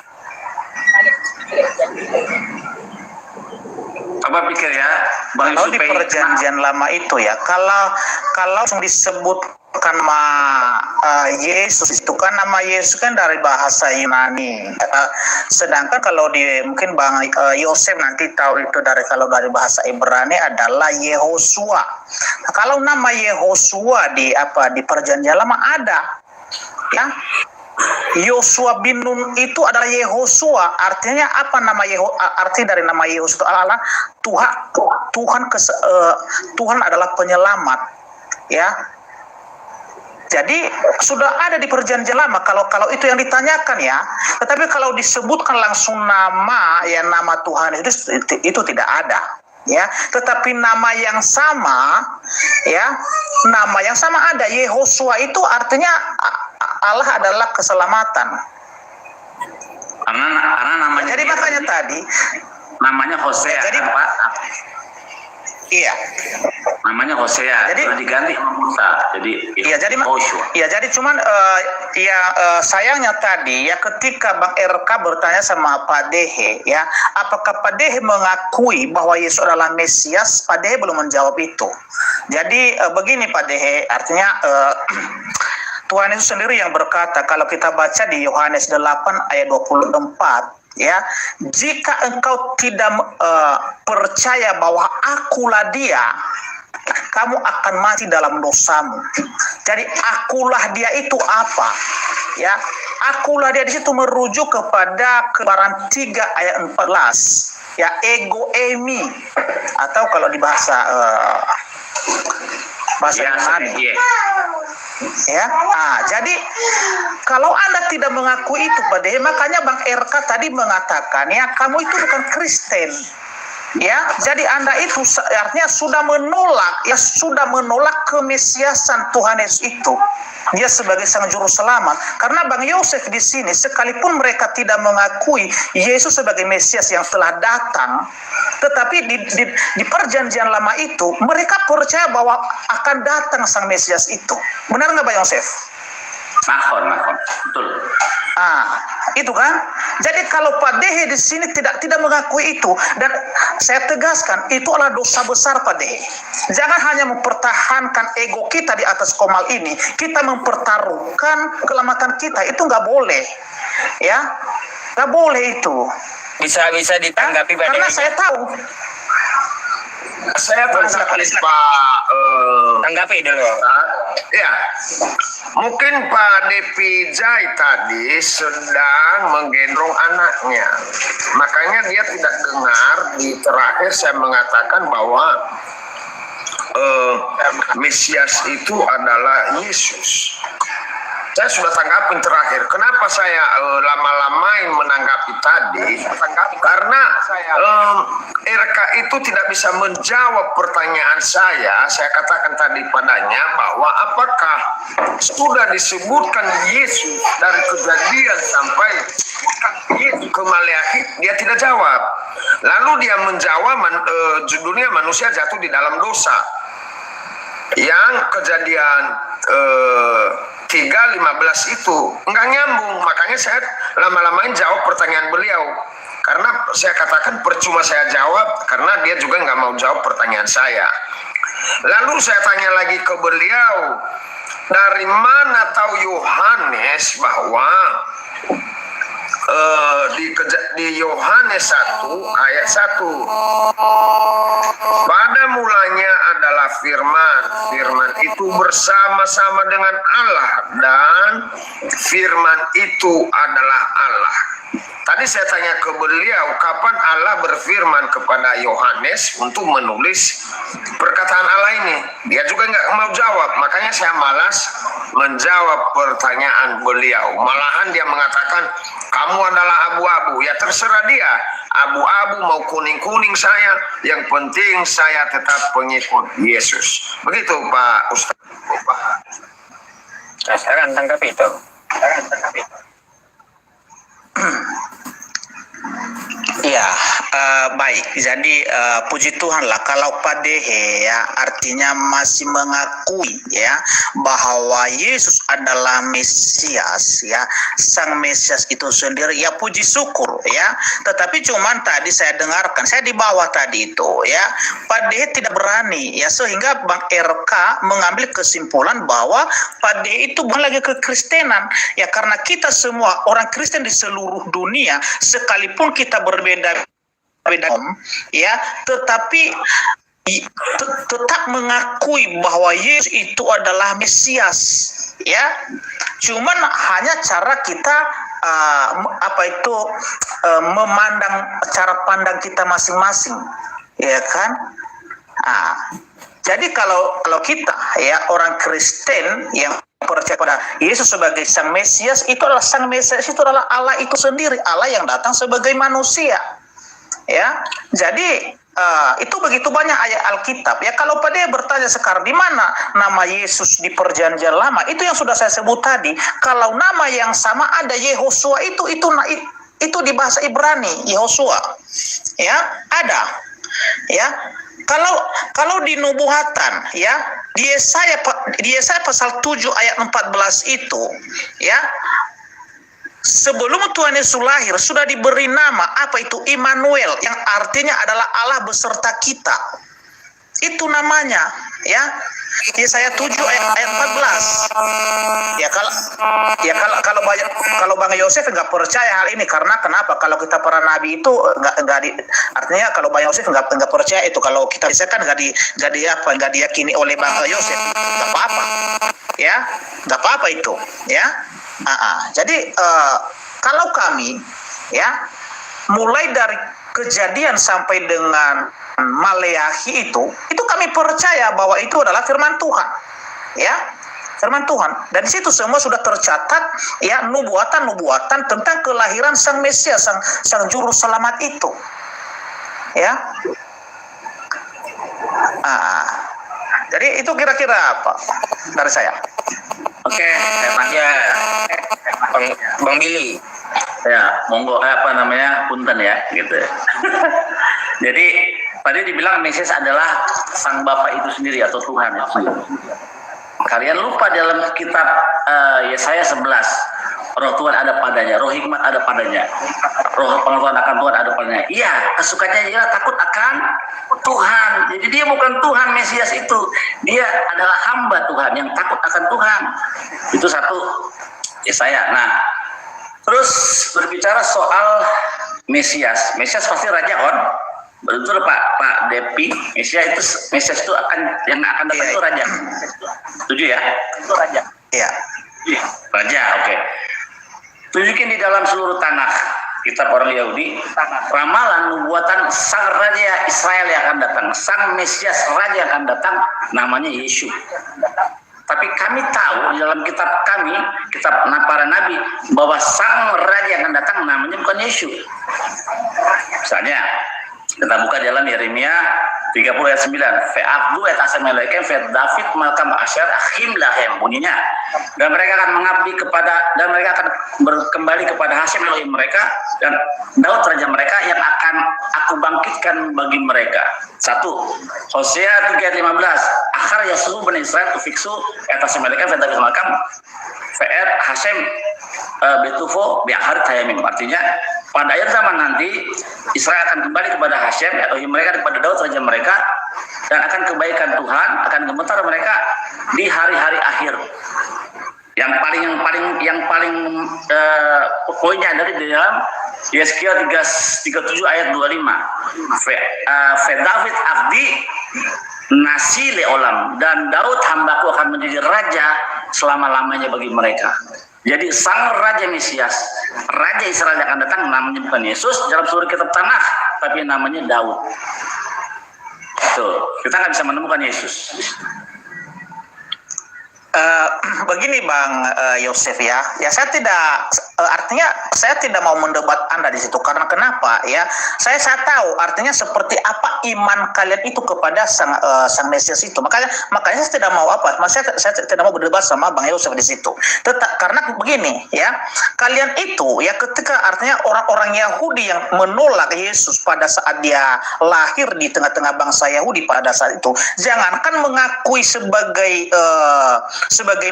Coba pikir ya, Bang Kalau Yusuf. di Perjanjian Lama itu ya, kalau disebutkan nama Yesus itu kan nama Yesus kan dari bahasa Yunani. Sedangkan kalau mungkin Bang Yosef nanti tahu itu kalau dari bahasa Ibrani adalah Yehosua. Nah, kalau nama Yehosua di Perjanjian Lama ada, ya. Yosua bin Nun itu adalah Yehosua. Artinya apa arti dari nama Yehosua adalah Tuhan adalah penyelamat, ya. Jadi sudah ada di perjanjian lama kalau itu yang ditanyakan ya. Tetapi kalau disebutkan langsung nama ya, nama Tuhan itu tidak ada ya. Tetapi nama yang sama ya, nama yang sama ada. Yehosua itu artinya Allah adalah keselamatan. Karena namanya. Jadi makanya tadi namanya Hosea. Jadi kan, Pak? iya. Namanya Hosea. Jadi Jadi diganti sama Musa. Jadi iya, jadi cuman sayangnya tadi ya, ketika Bang RK bertanya sama Pak Dehe ya, apakah Pak Dehe mengakui bahwa Yesus adalah Mesias? Pak Dehe belum menjawab itu. Jadi begini Pak Dehe, artinya Tuhan Yesus sendiri yang berkata, kalau kita baca di Yohanes 8 ayat 24 ya, jika engkau tidak percaya bahwa akulah dia, kamu akan mati dalam dosamu. Jadi akulah dia itu apa? Ya, akulah dia di situ merujuk kepada Keluaran 3 ayat 14. Ya, ego emi, atau kalau di bahasa Yunani. Ya, jadi kalau Anda tidak mengakui itu, Pak Dehe, makanya Bang RK tadi mengatakan ya, kamu itu bukan Kristen. Ya, jadi Anda itu artinya sudah menolak kemesiasan Tuhan Yesus itu. Dia sebagai sang juru selamat. Karena Bang Yosef di sini, sekalipun mereka tidak mengakui Yesus sebagai Mesias yang telah datang, tetapi di perjanjian lama itu mereka percaya bahwa akan datang sang Mesias itu. Benar nggak Bang Yosef? Makon, betul. Itu kan. Jadi kalau Pak Dehe di sini tidak mengakui itu, dan saya tegaskan itu adalah dosa besar Pak Dehe. Jangan hanya mempertahankan ego kita di atas komal ini, kita mempertaruhkan keselamatan kita, itu nggak boleh, ya, nggak boleh itu. Bisa ditanggapi Pak Karena Dehe? saya tahu. Saya tanggapi Pak. Tanggapi dulu. Ya, mungkin Pak Depi Jai tadi sedang menggendong anaknya. Makanya dia tidak dengar di terakhir saya mengatakan bahwa Mesias itu adalah Yesus. Saya sudah tanggapin terakhir. Kenapa saya lama-lamain menanggapi tadi? Karena RK itu tidak bisa menjawab pertanyaan saya. Saya katakan tadi padanya bahwa apakah sudah disebutkan Yesus dari Kejadian sampai ke Maleakhi, dia tidak jawab. Lalu dia menjawab judulnya manusia jatuh di dalam dosa. Yang Kejadian 3:15 itu enggak nyambung. Makanya saya lama-lamain jawab pertanyaan beliau. Karena saya katakan percuma saya jawab, karena dia juga nggak mau jawab pertanyaan saya. Lalu saya tanya lagi ke beliau, dari mana tahu Yohanes bahwa di Yohanes 1 ayat 1, pada mulanya adalah firman, firman itu bersama-sama dengan Allah, dan firman itu adalah Allah. Tadi saya tanya ke beliau, kapan Allah berfirman kepada Yohanes untuk menulis perkataan Allah ini? Dia juga nggak mau jawab, makanya saya malas menjawab pertanyaan beliau. Malahan dia mengatakan, kamu adalah abu-abu. Ya terserah dia, abu-abu mau kuning-kuning saya, yang penting saya tetap pengikut Yesus. Begitu Pak Ustaz. Saya akan tanggapi itu. Ya, baik. Jadi puji Tuhan lah kalau Pak Dehe ya artinya masih mengakui ya bahwa Yesus adalah Mesias ya, sang Mesias itu sendiri, ya puji syukur ya. Tetapi cuman tadi saya dengarkan, saya di bawah tadi itu ya, Pak Dehe tidak berani ya, sehingga Bang RK mengambil kesimpulan bahwa Pak Dehe itu bukan lagi kekristenan ya, karena kita semua orang Kristen di seluruh dunia, sekalipun kita berbeda ya, tetapi tetap mengakui bahwa Yesus itu adalah Mesias ya. Cuman hanya cara kita memandang, cara pandang kita masing-masing ya kan. Jadi kalau kita ya orang Kristen yang percaya pada Yesus sebagai Sang Mesias, itu adalah Sang Mesias itu adalah Allah itu sendiri, Allah yang datang sebagai manusia. Ya, jadi itu begitu banyak ayat Alkitab. Ya, kalau pada bertanya sekarang di mana nama Yesus di Perjanjian Lama, itu yang sudah saya sebut tadi. Kalau nama yang sama ada Yehosua itu di bahasa Ibrani Yehosua. Ya, ada. Ya, kalau di Nubuatan, ya, di Yesaya pasal 7 ayat 14 itu, ya, sebelum Tuhan Yesus lahir sudah diberi nama apa itu Immanuel, yang artinya adalah Allah beserta kita. Itu namanya, ya. Yesaya 7 ayat 14. Kalau Bang Yosef nggak percaya hal ini, karena kenapa? Kalau kita para nabi itu artinya kalau Bang Yosef nggak percaya itu, kalau kita bisa kan nggak diyakini oleh Bang Yosef, nggak apa-apa, ya, nggak apa-apa itu, ya. Jadi kalau kami, ya, mulai dari Kejadian sampai dengan Maleakhi itu kami percaya bahwa itu adalah firman Tuhan, ya, firman Tuhan. Dan di situ semua sudah tercatat, ya, nubuatan tentang kelahiran Sang Mesias, sang juru selamat itu, ya. Jadi itu kira-kira apa dari saya. Oke, saya tanya. Bang Billy. Ya, monggo, punten ya, gitu. Jadi tadi dibilang Mesias adalah Sang Bapa itu sendiri atau Tuhan itu sendiri. Kalian lupa dalam kitab Yesaya 11, Roh Tuhan ada padanya, Roh hikmat ada padanya, Roh pengetahuan akan Tuhan ada padanya. Iya, kesukaannya ialah takut akan Tuhan. Jadi dia bukan Tuhan Mesias itu, dia adalah hamba Tuhan yang takut akan Tuhan. Itu satu Yesaya. Nah, terus berbicara soal Mesias pasti raja kan? Betul Pak Depi, Mesias itu yang akan datang itu raja. Setuju ya? Itu raja. Iya. Raja, oke. Tunjukin di dalam seluruh tanah kitab orang Yahudi, ramalan nubuatan sang raja Israel yang akan datang, sang Mesias raja yang akan datang, namanya Yesus. Tapi kami tahu di dalam kitab kami, kitab para nabi, bahwa sang raja yang akan datang namanya bukan Yesus. Misalnya, kita buka dalam Yeremia 30 ayat 9. Fe'abdu et asem Elohim fe'et David malkam asyar akhim lahem, bunyinya. Dan mereka akan mereka akan kembali kepada Hasem Elohim mereka, dan Daud raja mereka yang akan aku bangkitkan bagi mereka. 1. Hosea 3 ayat 15. Akhar yasru bani Israel ufiksu et asem Elohim fe'et David malkam fe'et Hasem betufo bi'akhar tayamim. Artinya pada akhir zaman nanti Israel akan kembali kepada Hasem Elohim mereka, kepada Daud raja mereka, dan akan kebaikan Tuhan akan gemetar mereka di hari-hari akhir. Yang paling poinnya dari dalam Yeskiel 37 ayat 25. Fe David abdi nasi leolam, dan Daud hambaku akan menjadi raja selama-lamanya bagi mereka. Jadi sang Raja Mesias, Raja Israel yang akan datang namanya bukan Yesus dalam seluruh kitab tanah, tapi namanya Daud. Tuh, kita nggak bisa menemukan Yesus. Begini Bang Yosef, ya saya tidak artinya saya tidak mau mendebat Anda di situ, karena kenapa, ya, saya tahu artinya seperti apa iman kalian itu kepada sang Mesias itu, makanya saya tidak mau saya tidak mau berdebat sama Bang Yosef di situ. Karena begini, ya, kalian itu, ya, ketika artinya orang-orang Yahudi yang menolak Yesus pada saat dia lahir di tengah-tengah bangsa Yahudi pada saat itu, jangankan mengakui sebagai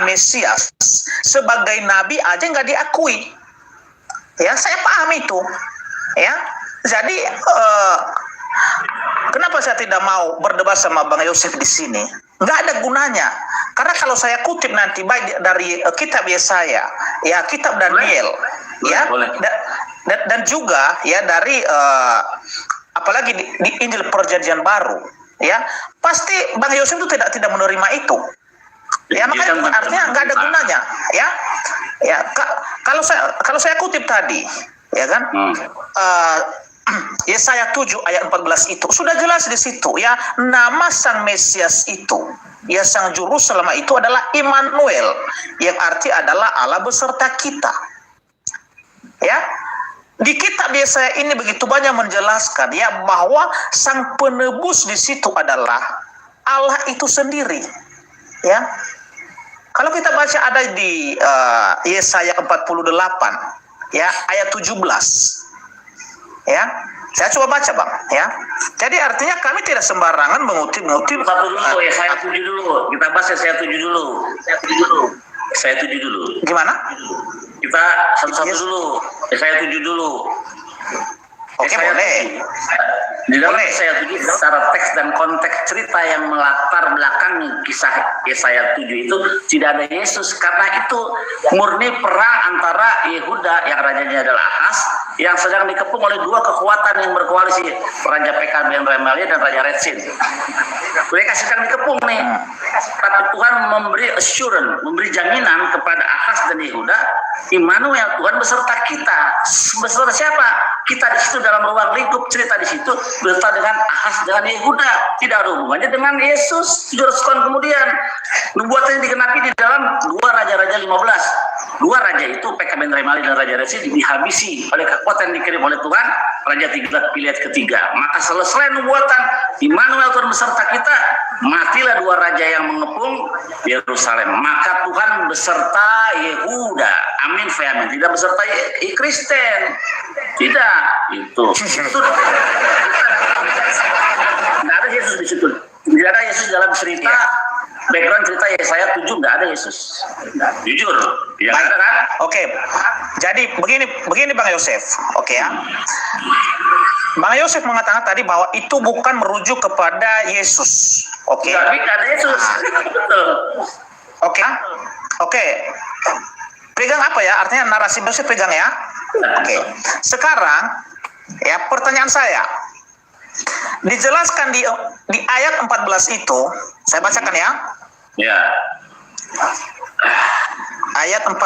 Mesias, sebagai nabi aja nggak diakui. Ya, saya paham itu. Ya, jadi kenapa saya tidak mau berdebat sama Bang Yosef di sini? Nggak ada gunanya. Karena kalau saya kutip nanti baik dari kitab Yesaya, ya, kitab Daniel, ya, dan juga, ya, dari apalagi di Injil Perjanjian Baru, ya, pasti Bang Yosef itu tidak menerima itu. Ya, makanya artinya nggak ada gunanya, ya. Ya, kalau saya kutip tadi, ya kan, Yesaya 7 ayat 14 itu sudah jelas di situ ya, nama Sang Mesias itu, ya Sang Juru Selamat itu adalah Immanuel, yang arti adalah Allah beserta kita. Ya, di kitab Yesaya ini begitu banyak menjelaskan ya bahwa Sang Penebus di situ adalah Allah itu sendiri. Ya, kalau kita baca ada di Yesaya 48 ya ayat 17. Ya, saya coba baca Bang ya. Jadi artinya kami tidak sembarangan mengutip Satu dulu ya, saya 7 dulu. Kita bahas ya, saya 7 dulu. Saya 7 dulu. Gimana? Kita satu-satu Yes. dulu. Saya 7 dulu. Oke, Saya boleh. 7. Di dalam Boleh. Yesaya 7 secara teks dan konteks cerita yang melatar belakangi kisah Yesaya 7 itu tidak ada Yesus, karena itu murni perang antara Yehuda yang rajanya adalah Ahaz yang sedang dikepung oleh dua kekuatan yang berkoalisi, Raja Pekah bin Remalia dan Raja Retsin. Mereka sedang dikepung nih. Tapi Tuhan memberi assurance, memberi jaminan kepada Ahaz dan Yehuda, Immanuel, Tuhan beserta kita. Beserta siapa? Kita di situ dalam ruang lingkup cerita di situ beserta dengan Ahaz dengan Yehuda. Tidak ada hubungannya dengan Yesus 700 tahun kemudian. Nubuatan yang digenapi di dalam 2 Raja-Raja 15. 2 raja itu Pekah bin Remalia dan Raja Retsin dihabisi oleh kekuatan yang dikirim oleh Tuhan, Raja Tiglat-Pileser ketiga. Maka selesai nubuatan, Immanuel Tuhan beserta kita, matilah 2 raja yang mengepung Yerusalem. Maka Tuhan beserta Yehuda. Amin, amin. Tidak beserta Kristen. Tidak. Itu. Tidak ada Yesus di situ. Tidak ada Yesus dalam cerita. Background cerita Yesaya 7 nggak ada Yesus. Jujur. Ya, Baik. ada kan? Oke. Jadi begini Bang Yosef. Oke ya. Bang Yosef mengatakan tadi bahwa itu bukan merujuk kepada Yesus. Oke. Tapi nggak ada Yesus. Betul. Oke. Oke. Pegang apa ya? Artinya narasi Yosef pegang ya. Oke. Sekarang ya pertanyaan saya. Dijelaskan di ayat 14 itu, saya bacakan ya. Ya. Ayat 14.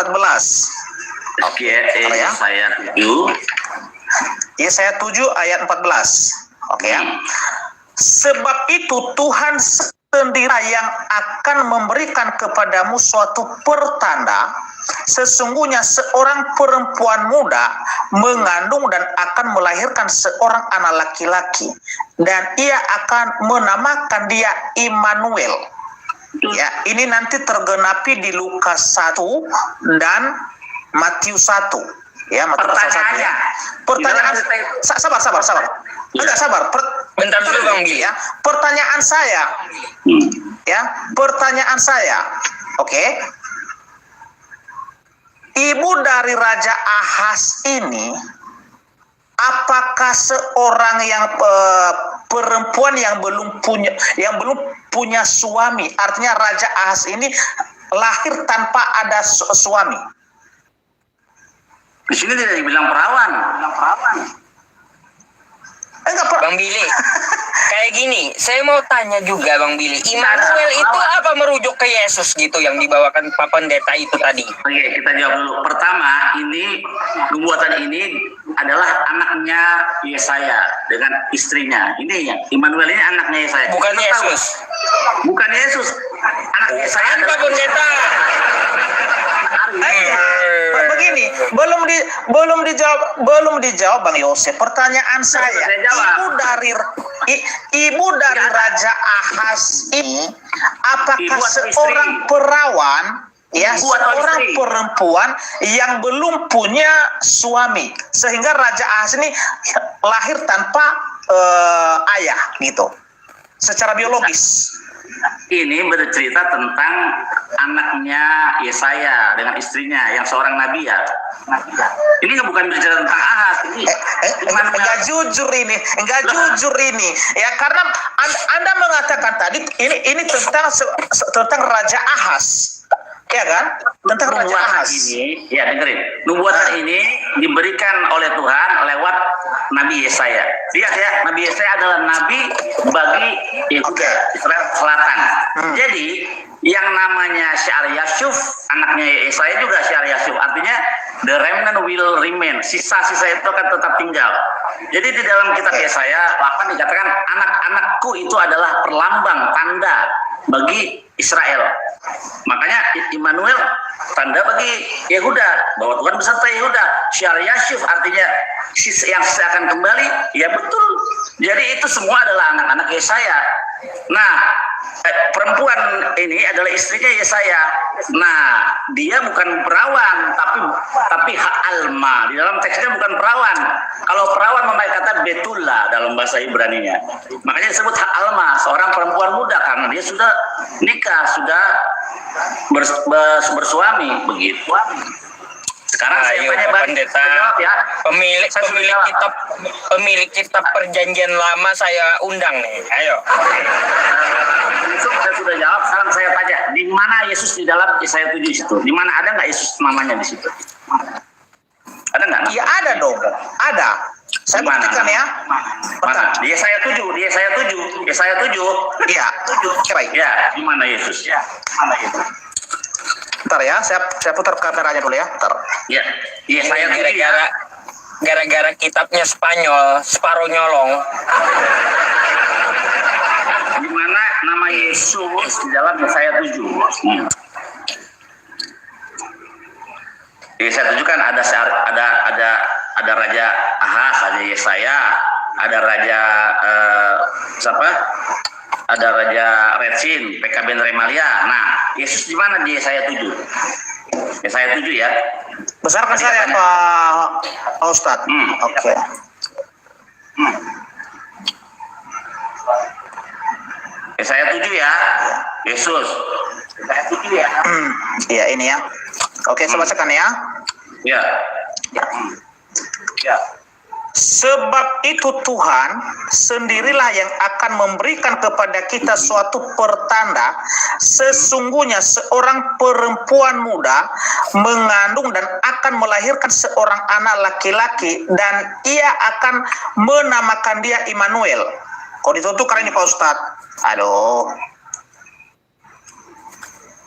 Oke, ya. Yesaya 7. Yesaya 7 ayat 14. Oke ya. Sebab itu Tuhan sendiri yang akan memberikan kepadamu suatu pertanda. Sesungguhnya seorang perempuan muda mengandung dan akan melahirkan seorang anak laki-laki, dan ia akan menamakan dia Immanuel. Ya, ini nanti tergenapi di Lukas 1 dan Matius 1. Ya, Matius 1 ya. Pertanyaan, sabar. Enggak sabar. Bentar dulu Bang Billy. Ya, pertanyaan saya. Ya, pertanyaan saya. Oke. Ibu dari Raja Ahaz ini apakah seorang yang perempuan yang belum punya suami? Artinya Raja Ahaz ini lahir tanpa ada suami. Di sini tidak dibilang perawan. Bang Billy, kayak gini, saya mau tanya juga Bang Billy, Immanuel itu apa merujuk ke Yesus gitu yang dibawakan Pak Pendeta itu tadi? Oke, kita jawab dulu. Pertama, ini nubuatan ini adalah anaknya Yesaya dengan istrinya. Ini ya, Immanuel ini anaknya Yesaya. Bukan Kita Yesus. tahu. Bukan Yesus. Anak Yesaya Kan Pak adalah Pendeta. Begini, belum dijawab Bang Yosef. Pertanyaan saya, ibu dari Raja Ahaz ini apakah seorang perawan, ya, seorang perempuan yang belum punya suami, sehingga Raja Ahaz ini lahir tanpa ayah gitu, secara biologis? Ini bercerita tentang anaknya Yesaya dengan istrinya yang seorang nabi ya. Ini bukan bercerita tentang Ahaz. Ini enggak jujur ini ya, karena anda mengatakan tadi ini tentang Raja Ahaz, ya kan? Tentang Raja Ahaz ini, ya dengerin. Nubuatan ini diberikan oleh Tuhan lewat Nabi Yesaya. Lihat ya, Nabi Yesaya adalah nabi bagi Yehuda, Israel Selatan. Jadi yang namanya Syar Yashuf, anaknya Yesaya juga Syar Yashuf. Artinya The remnant will remain. Sisa-sisa itu akan tetap tinggal. Jadi di dalam kitab Yesaya 8 dikatakan anak-anakku itu adalah perlambang, tanda bagi Israel. Makanya Immanuel tanda bagi Yehuda, bahwa Tuhan beserta Yehuda. Syar Yashuf artinya yang akan kembali. Ya betul. Jadi itu semua adalah anak-anak Yesaya. Nah, perempuan ini adalah istrinya Yesaya. Nah, dia bukan perawan, tapi Ha'alma. Di dalam teksnya bukan perawan. Kalau perawan memakai kata Betula dalam bahasa Ibrani-nya. Makanya disebut Ha'alma, seorang perempuan muda karena dia sudah nikah, sudah bersuami, begitu. Sekarang saya tanya pendeta, ya. Pemilik kitab perjanjian lama saya undang nih. Ayo. Saya sudah jawab. Sekarang saya tanya, di mana Yesus di dalam Yesaya 7 situ? Di mana ada nggak Yesus namanya di situ? Ada nggak? Iya ada dong, ada. Saya buktikan ya. Mana? Di Yesaya 7, Yesaya 7. Iya. Baik. Ya, di mana Yesus? Ya, mana Yesus? Bentar ya, saya putar kameranya dulu ya. Bentar. Ya, Yesaya 7 ya. Gara-gara kitabnya Spanyol, separuh nyolong. Di mana nama Yesus di dalam Yesaya 7? Di Yesaya 7 kan ada raja Ahaz, ada Yesaya, ada raja siapa? Ada raja Retsin, PKB Remalia. Nah, Yesus di mana di Yesaya 7? Yesaya 7 ya. Besarkan saya Pak Ustadz. Oke. Yesaya 7 ya. Yesus. Yesaya 7 ya. Iya ini ya. Oke, saya bacakan ya. Ya. Ya. Sebab itu Tuhan sendirilah yang akan memberikan kepada kita suatu pertanda. Sesungguhnya seorang perempuan muda mengandung dan akan melahirkan seorang anak laki-laki, dan ia akan menamakan dia Immanuel. Kok ditutup karena ini Pak Ustadz? Aduh.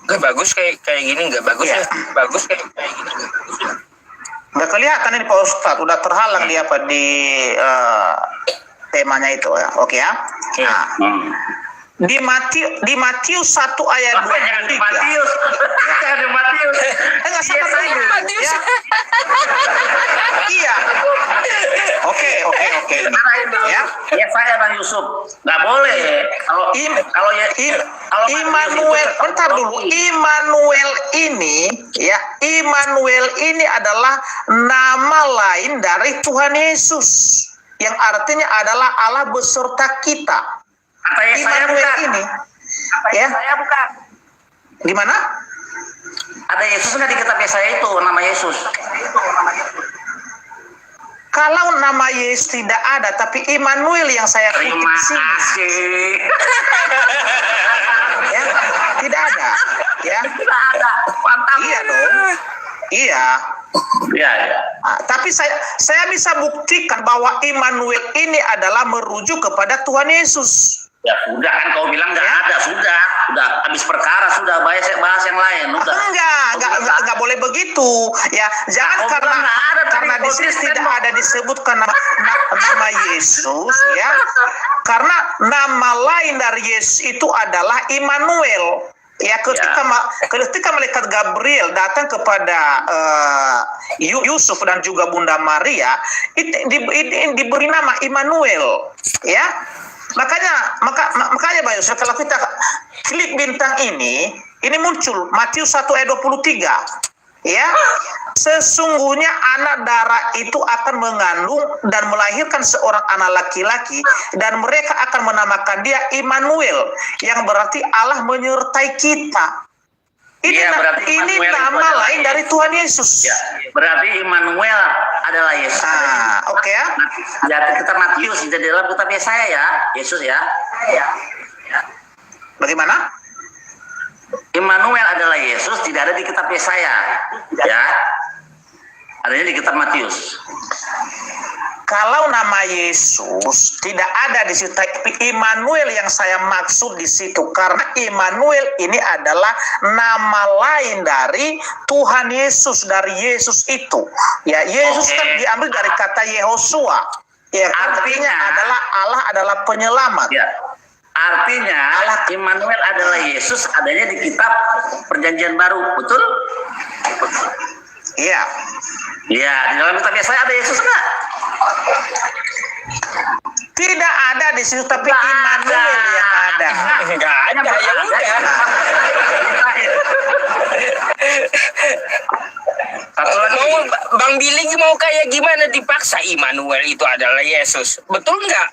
Gak bagus kayak gini, gak bagus ya. Bagus kayak gini. Nggak kelihatan ini Pak Ustadz, udah terhalang dia apa di temanya itu ya. Oke ya. Nah, di Matius 1 ayat 23. Matius. Ada Matius. Enggak sama dulu. Ya. Iya. Oke. Ya. Yesaya dan Yusuf. Nggak boleh. Kalau Immanuel, bentar dulu. Immanuel ini adalah nama lain dari Tuhan Yesus, yang artinya adalah Allah beserta kita. Kata Yesaya Immanuel bukan. ini, Kata ya. Yesaya bukan. Gimana? Ada Yesus nggak di kitab Yesaya itu nama Yesus? Kalau nama Yesus tidak ada, tapi Immanuel yang saya kutip Terima di sini. kasih. Ya, tidak ada. Ya. Tidak ada. Mantap. Iya dong. Iya. Iya. Nah, tapi saya bisa buktikan bahwa Immanuel ini adalah merujuk kepada Tuhan Yesus. Ya sudah kan kau bilang nggak ada, sudah habis perkara, sudah bahas yang lain, udah. Enggak boleh begitu. Ya, jangan karena di sini tidak ada disebutkan nama Yesus, ya. Karena nama lain dari Yesus itu adalah Immanuel. Ya, ketika malaikat Gabriel datang kepada Yusuf dan juga Bunda Maria, diberi nama Immanuel, ya. Makanya Pak Yusuf, kalau kita klik bintang ini muncul Matius 1 ayat 23. Ya, sesungguhnya anak darah itu akan mengandung dan melahirkan seorang anak laki-laki, dan mereka akan menamakan dia Immanuel, yang berarti Allah menyertai kita. Ini nama lain dari Tuhan Yesus. Ya, berarti Immanuel adalah Yesus. Oke ya. Ya, kita Matius di dalam kitab Yesaya ya, Yesus ya. Bagaimana? Immanuel adalah Yesus, tidak ada di kitab Yesaya. Ya. Adanya di kitab Matius. kalau nama Yesus tidak ada di situ, tapi Immanuel yang saya maksud di situ, karena Immanuel ini adalah nama lain dari Tuhan Yesus, dari Yesus itu. Ya, Yesus kan diambil dari kata Yehosua. Ya, artinya adalah Allah adalah penyelamat. Ya. Artinya Immanuel adalah Yesus adanya di kitab Perjanjian Baru, betul? Iya. Iya, di dalam kitab Yesaya ada Yesus enggak? Tidak ada di situ, tapi Immanuel yang ada. Enggak ada, ya udah. Satu lagi. Mau Bang Billy mau kayak gimana dipaksa Immanuel itu adalah Yesus. Betul nggak?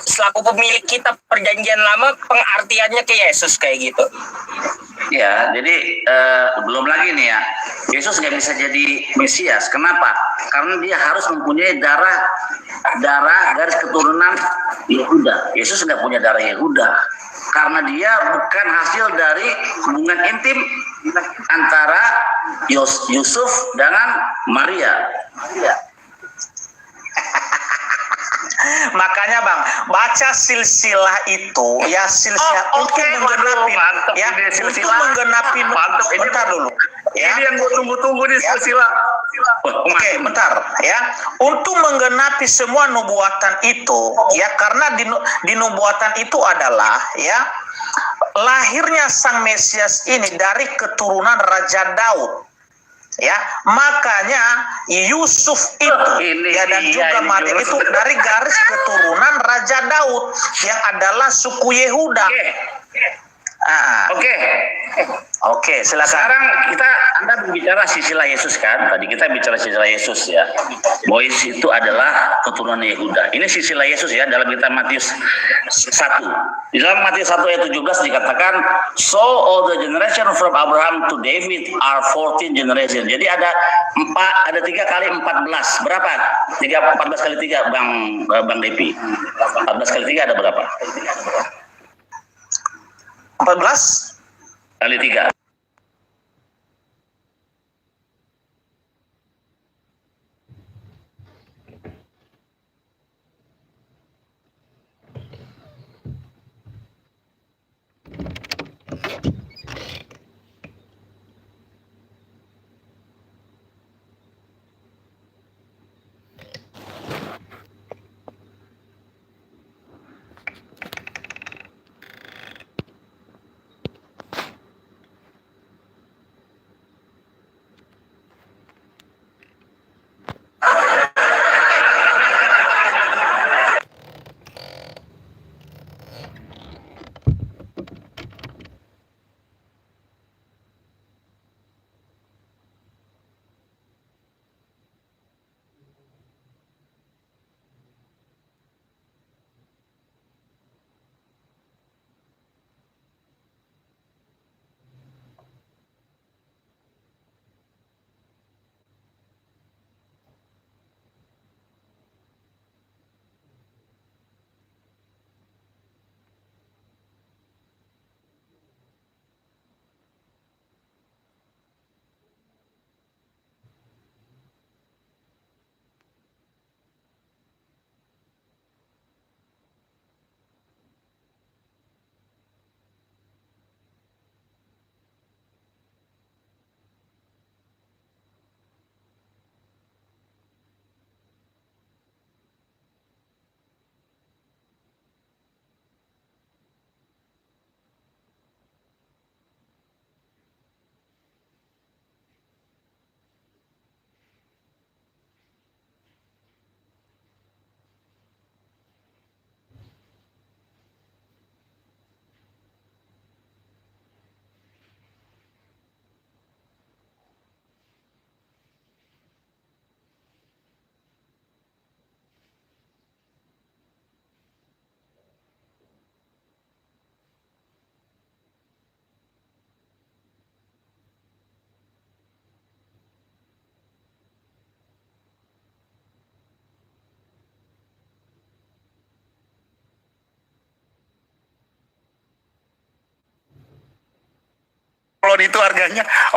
Selaku pemilik kitab Perjanjian Lama, pengartiannya ke Yesus kayak gitu. Ya, jadi belum lagi nih ya, Yesus nggak bisa jadi Mesias. Kenapa? Karena dia harus mempunyai darah garis keturunan Yehuda. Yesus nggak punya darah Yehuda, karena dia bukan hasil dari hubungan intim antara Yusuf dengan Maria. Makanya Bang, baca silsilah itu ya, silsilah untuk menggenapi ya, untuk menggenapi bentar dulu. Ya. Ini yang gue tunggu-tunggu di silsilah. Oke, bentar ya. Untuk menggenapi semua nubuatan itu ya, karena di nubuatan itu adalah ya lahirnya Sang Mesias ini dari keturunan Raja Daud. Ya, makanya Yusuf itu dan juga Maria itu dari garis keturunan Raja Daud yang adalah suku Yehuda. Oke, silakan. Sekarang Anda berbicara silsilah Yesus kan? Tadi kita bicara silsilah Yesus ya. Bois itu adalah keturunan Yehuda. Ini silsilah Yesus ya dalam kitab Matius 1. Di dalam Matius 1 ayat 17 dikatakan, so all the generation from Abraham to David are 14 generation. Jadi ada 3 kali 14. Berapa? 14 kali 3 Bang Depi. 14 kali 3 ada berapa? 14 Kali 3. Kalau itu harganya